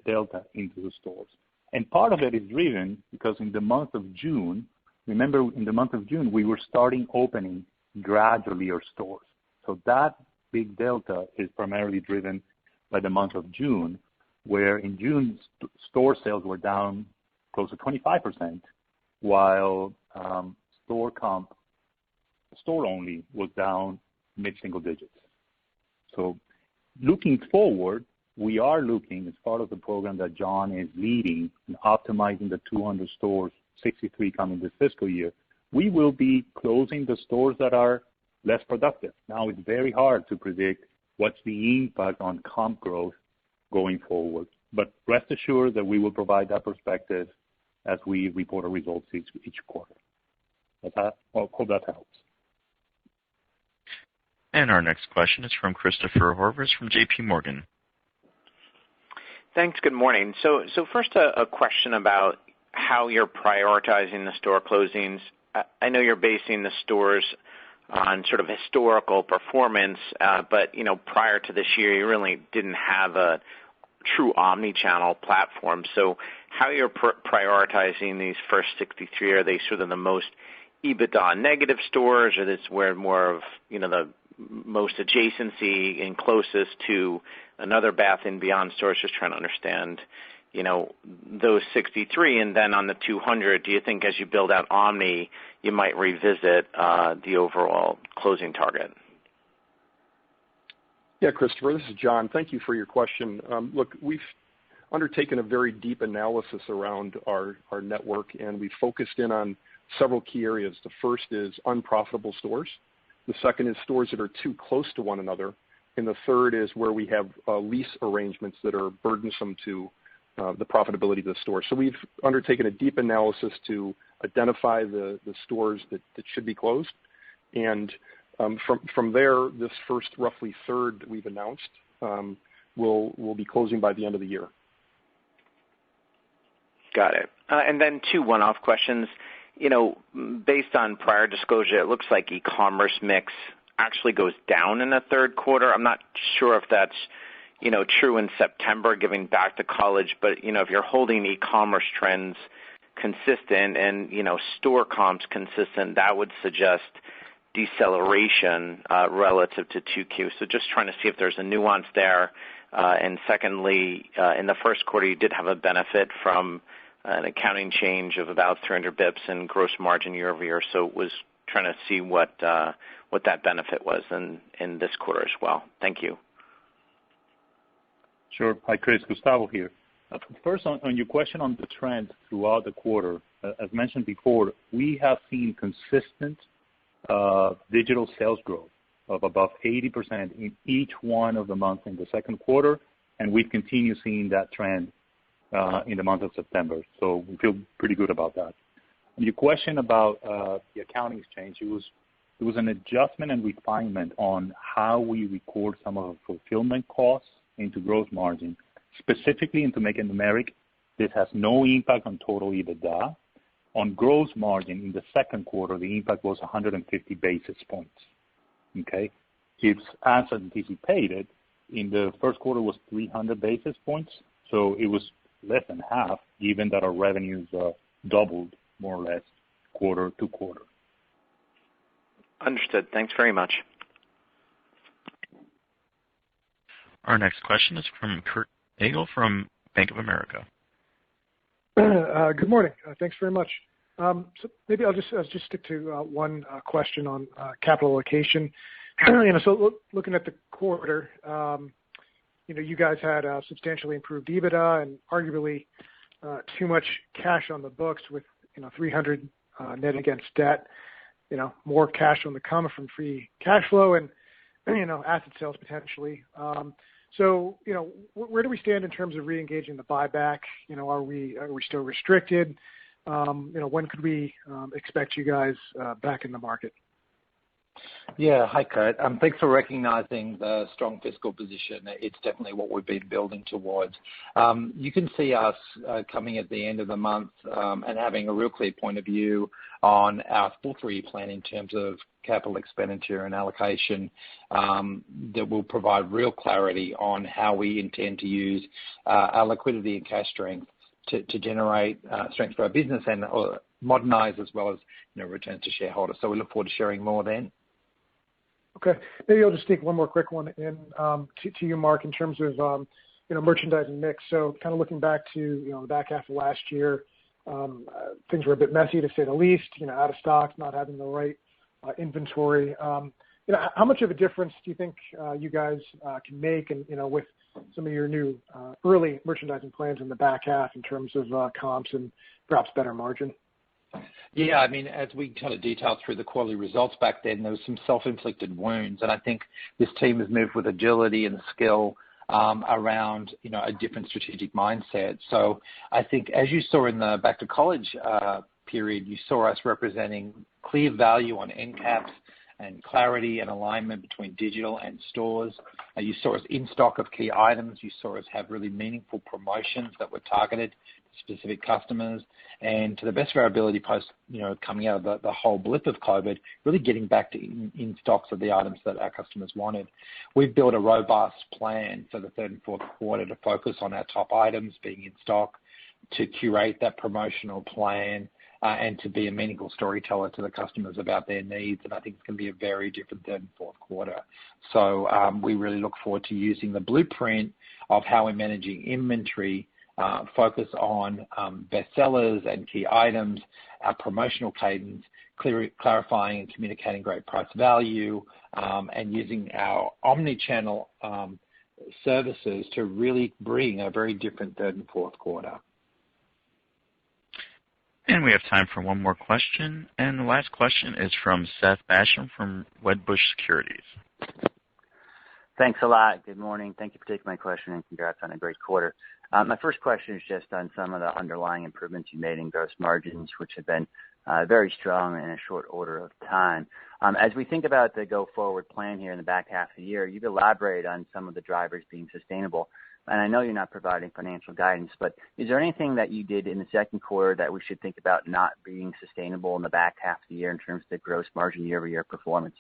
delta into the stores. And part of it is driven because in the month of June, remember, in the month of June, we were starting opening gradually our stores. So that big delta is primarily driven by the month of June, where in June, store sales were down close to 25%, while store comp, store only, was down mid-single digits. So looking forward, we are looking, as part of the program that John is leading and optimizing the 200 stores, 63 coming this fiscal year, we will be closing the stores that are less productive. Now, it's very hard to predict what's the impact on comp growth going forward. But rest assured that we will provide that perspective as we report our results each quarter. I hope that helps. And our next question is from Christopher Horvers from J.P. Morgan. Thanks. Good morning. So first, a question about how you're prioritizing the store closings. I know you're basing the stores on sort of historical performance, but prior to this year, you really didn't have a true omni-channel platform. So how you're prioritizing these first 63? Are they sort of the most EBITDA negative stores, or this where more of the most adjacency and closest to another Bath & Beyond stores? Just trying to understand, those 63, and then on the 200, do you think as you build out Omni, you might revisit the overall closing target? Yeah, Christopher, this is John. Thank you for your question. Look, we've undertaken a very deep analysis around our network, and we focused in on several key areas. The first is unprofitable stores. The second is stores that are too close to one another. And the third is where we have lease arrangements that are burdensome to the profitability of the store. So we've undertaken a deep analysis to identify the stores that should be closed. And from there, this first roughly third we've announced will be closing by the end of the year. Got it. And then two one-off questions. Based on prior disclosure, it looks like e-commerce mix actually goes down in the third quarter. I'm not sure if that's true in September, giving back to college, but if you're holding e-commerce trends consistent and store comps consistent, that would suggest deceleration relative to 2Q. So just trying to see if there's a nuance there. And secondly, in the first quarter, you did have a benefit from an accounting change of about 300 bips in gross margin year over year. So was trying to see what that benefit was in this quarter as well. Thank you. Sure. Hi, Chris. Gustavo here. First, on your question on the trends throughout the quarter, as mentioned before, we have seen consistent digital sales growth of above 80% in each one of the months in the second quarter, and we continue seeing that trend in the month of September. So we feel pretty good about that. And your question about the accounting change, it was an adjustment and refinement on how we record some of the fulfillment costs into gross margin, specifically into Make It Numeric. This has no impact on total EBITDA. On gross margin in the second quarter, the impact was 150 basis points. Okay, it's as anticipated. In the first quarter was 300 basis points, so it was less than half, given that our revenues doubled more or less quarter to quarter. Understood. Thanks very much. Our next question is from Kurt Nagel from Bank of America. Good morning. Thanks very much. So maybe I'll just stick to one question on capital allocation. So looking at the quarter, you guys had substantially improved EBITDA and arguably too much cash on the books with $300 net against debt. More cash on the come from free cash flow and asset sales potentially. So where do we stand in terms of reengaging the buyback? Are we still restricted? When could we expect you guys back in the market? Yeah, hi Kurt. Thanks for recognizing the strong fiscal position. It's definitely what we've been building towards. You can see us coming at the end of the month and having a real clear point of view on our full 3 plan in terms of capital expenditure and allocation that will provide real clarity on how we intend to use our liquidity and cash strength to generate strength for our business and modernize as well as returns to shareholders. So we look forward to sharing more then. Okay. Maybe I'll just take one more quick one in to you, Mark, in terms of merchandising mix. So kind of looking back to the back half of last year, things were a bit messy to say the least. Out of stocks, not having the right inventory. How much of a difference do you think you guys can make, and with some of your new early merchandising plans in the back half in terms of comps and perhaps better margin? Yeah, I mean, as we kind of detailed through the quarterly results back then, there was some self-inflicted wounds, and I think this team has moved with agility and skill around a different strategic mindset. So I think as you saw in the back to college period, you saw us representing clear value on end caps and clarity and alignment between digital and stores. You saw us in stock of key items. You saw us have really meaningful promotions that were targeted to specific customers. And to the best of our ability post, coming out of the whole blip of COVID, really getting back to in stocks of the items that our customers wanted. We've built a robust plan for the third and fourth quarter to focus on our top items being in stock, to curate that promotional plan, and to be a meaningful storyteller to the customers about their needs. And I think it's going to be a very different third and fourth quarter. So we really look forward to using the blueprint of how we're managing inventory, focus on bestsellers and key items, our promotional cadence, clarifying and communicating great price value, and using our omni-channel services to really bring a very different third and fourth quarter. And we have time for one more question. And the last question is from Seth Basham from Wedbush Securities. Thanks a lot. Good morning. Thank you for taking my question, and congrats on a great quarter. My first question is just on some of the underlying improvements you made in gross margins, which have been very strong in a short order of time. As we think about the go-forward plan here in the back half of the year, you've elaborated on some of the drivers being sustainable. And I know you're not providing financial guidance, but is there anything that you did in the second quarter that we should think about not being sustainable in the back half of the year in terms of the gross margin year-over-year performance?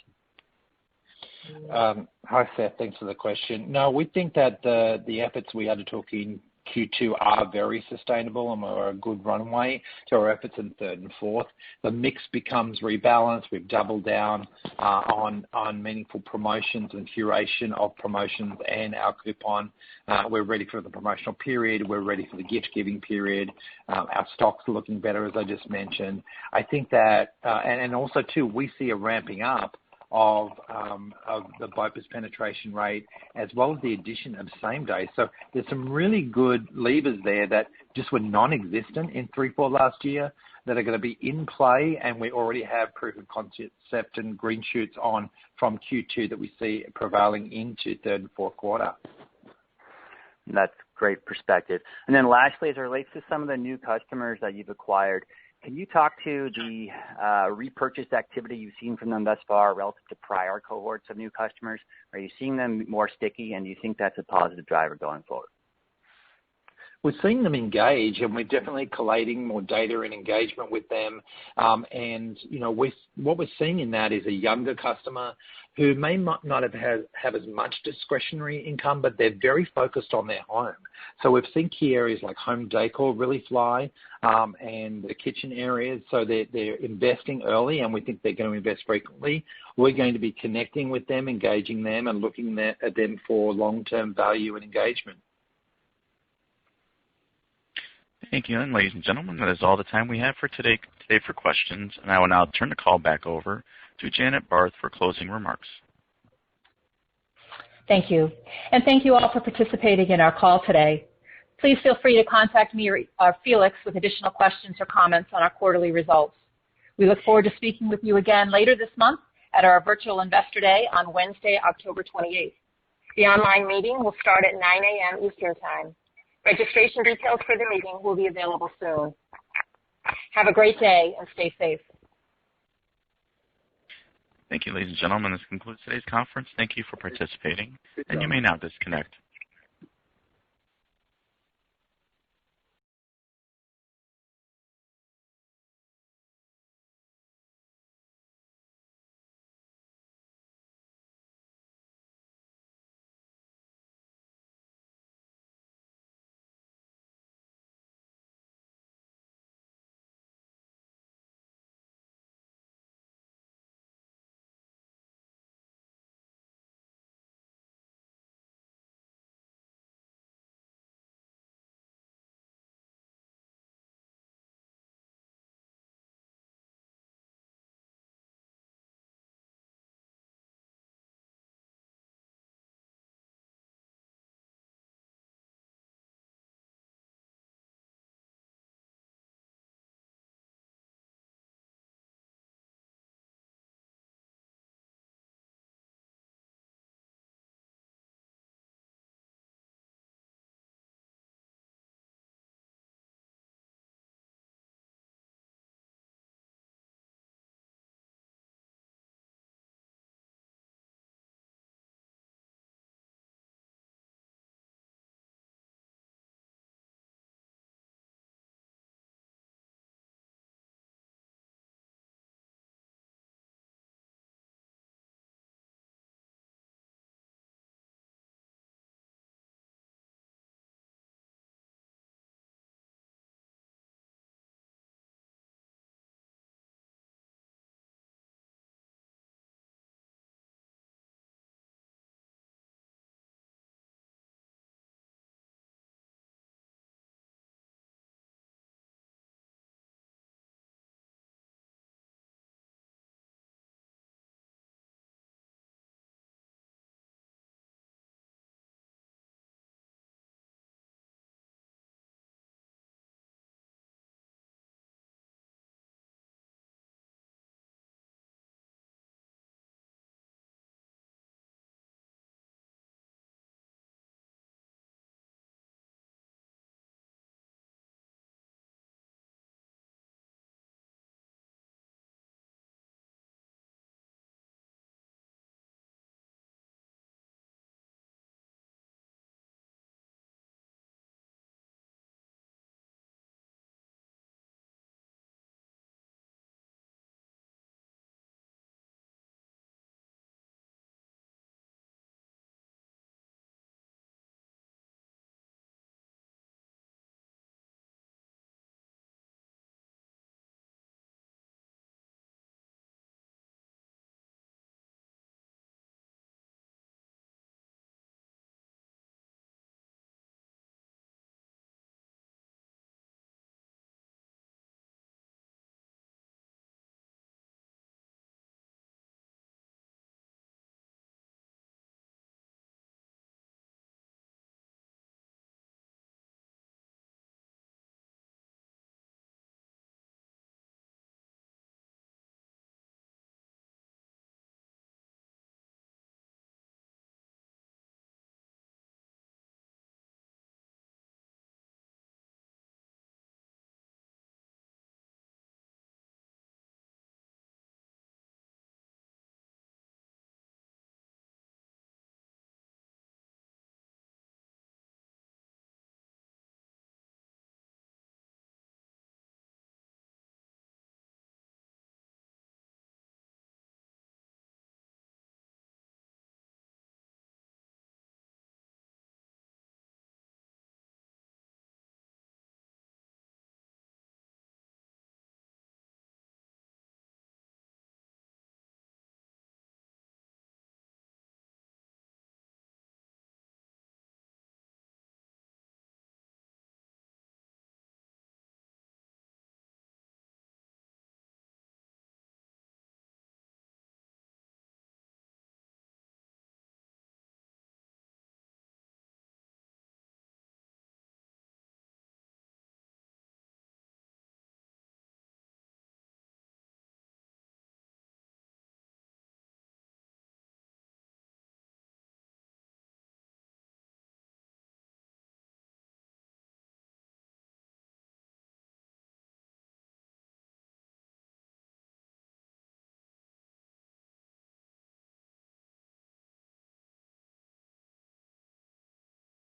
Hi, Seth. Thanks for the question. No, we think that the efforts we undertook in Q2 are very sustainable and are a good runway to our efforts in third and fourth. The mix becomes rebalanced. We've doubled down on meaningful promotions and curation of promotions and our coupon. We're ready for the promotional period. We're ready for the gift-giving period. Our stocks are looking better, as I just mentioned. I think that, and also, too, we see a ramping up of the BOPUS penetration rate, as well as the addition of same day. So there's some really good levers there that just were non-existent in 3-4 last year that are going to be in play, and we already have proof of concept and green shoots on from Q2 that we see prevailing into third and fourth quarter. That's great perspective. And then lastly, as it relates to some of the new customers that you've acquired, can you talk to the repurchase activity you've seen from them thus far relative to prior cohorts of new customers? Are you seeing them more sticky, and do you think that's a positive driver going forward? We're seeing them engage, and we're definitely collating more data and engagement with them. What we're seeing in that is a younger customer who may not have as much discretionary income, but they're very focused on their home. So we've seen key areas like home decor really fly, and the kitchen areas. So they're investing early, and we think they're going to invest frequently. We're going to be connecting with them, engaging them, and looking at them for long-term value and engagement. Thank you. And ladies and gentlemen, that is all the time we have for today for questions. And I will now turn the call back over to Janet Barth for closing remarks. Thank you. And thank you all for participating in our call today. Please feel free to contact me or Felix with additional questions or comments on our quarterly results. We look forward to speaking with you again later this month at our virtual Investor Day on Wednesday, October 28th. The online meeting will start at 9 a.m. Eastern Time. Registration details for the meeting will be available soon. Have a great day and stay safe. Thank you, ladies and gentlemen. This concludes today's conference. Thank you for participating, and you may now disconnect.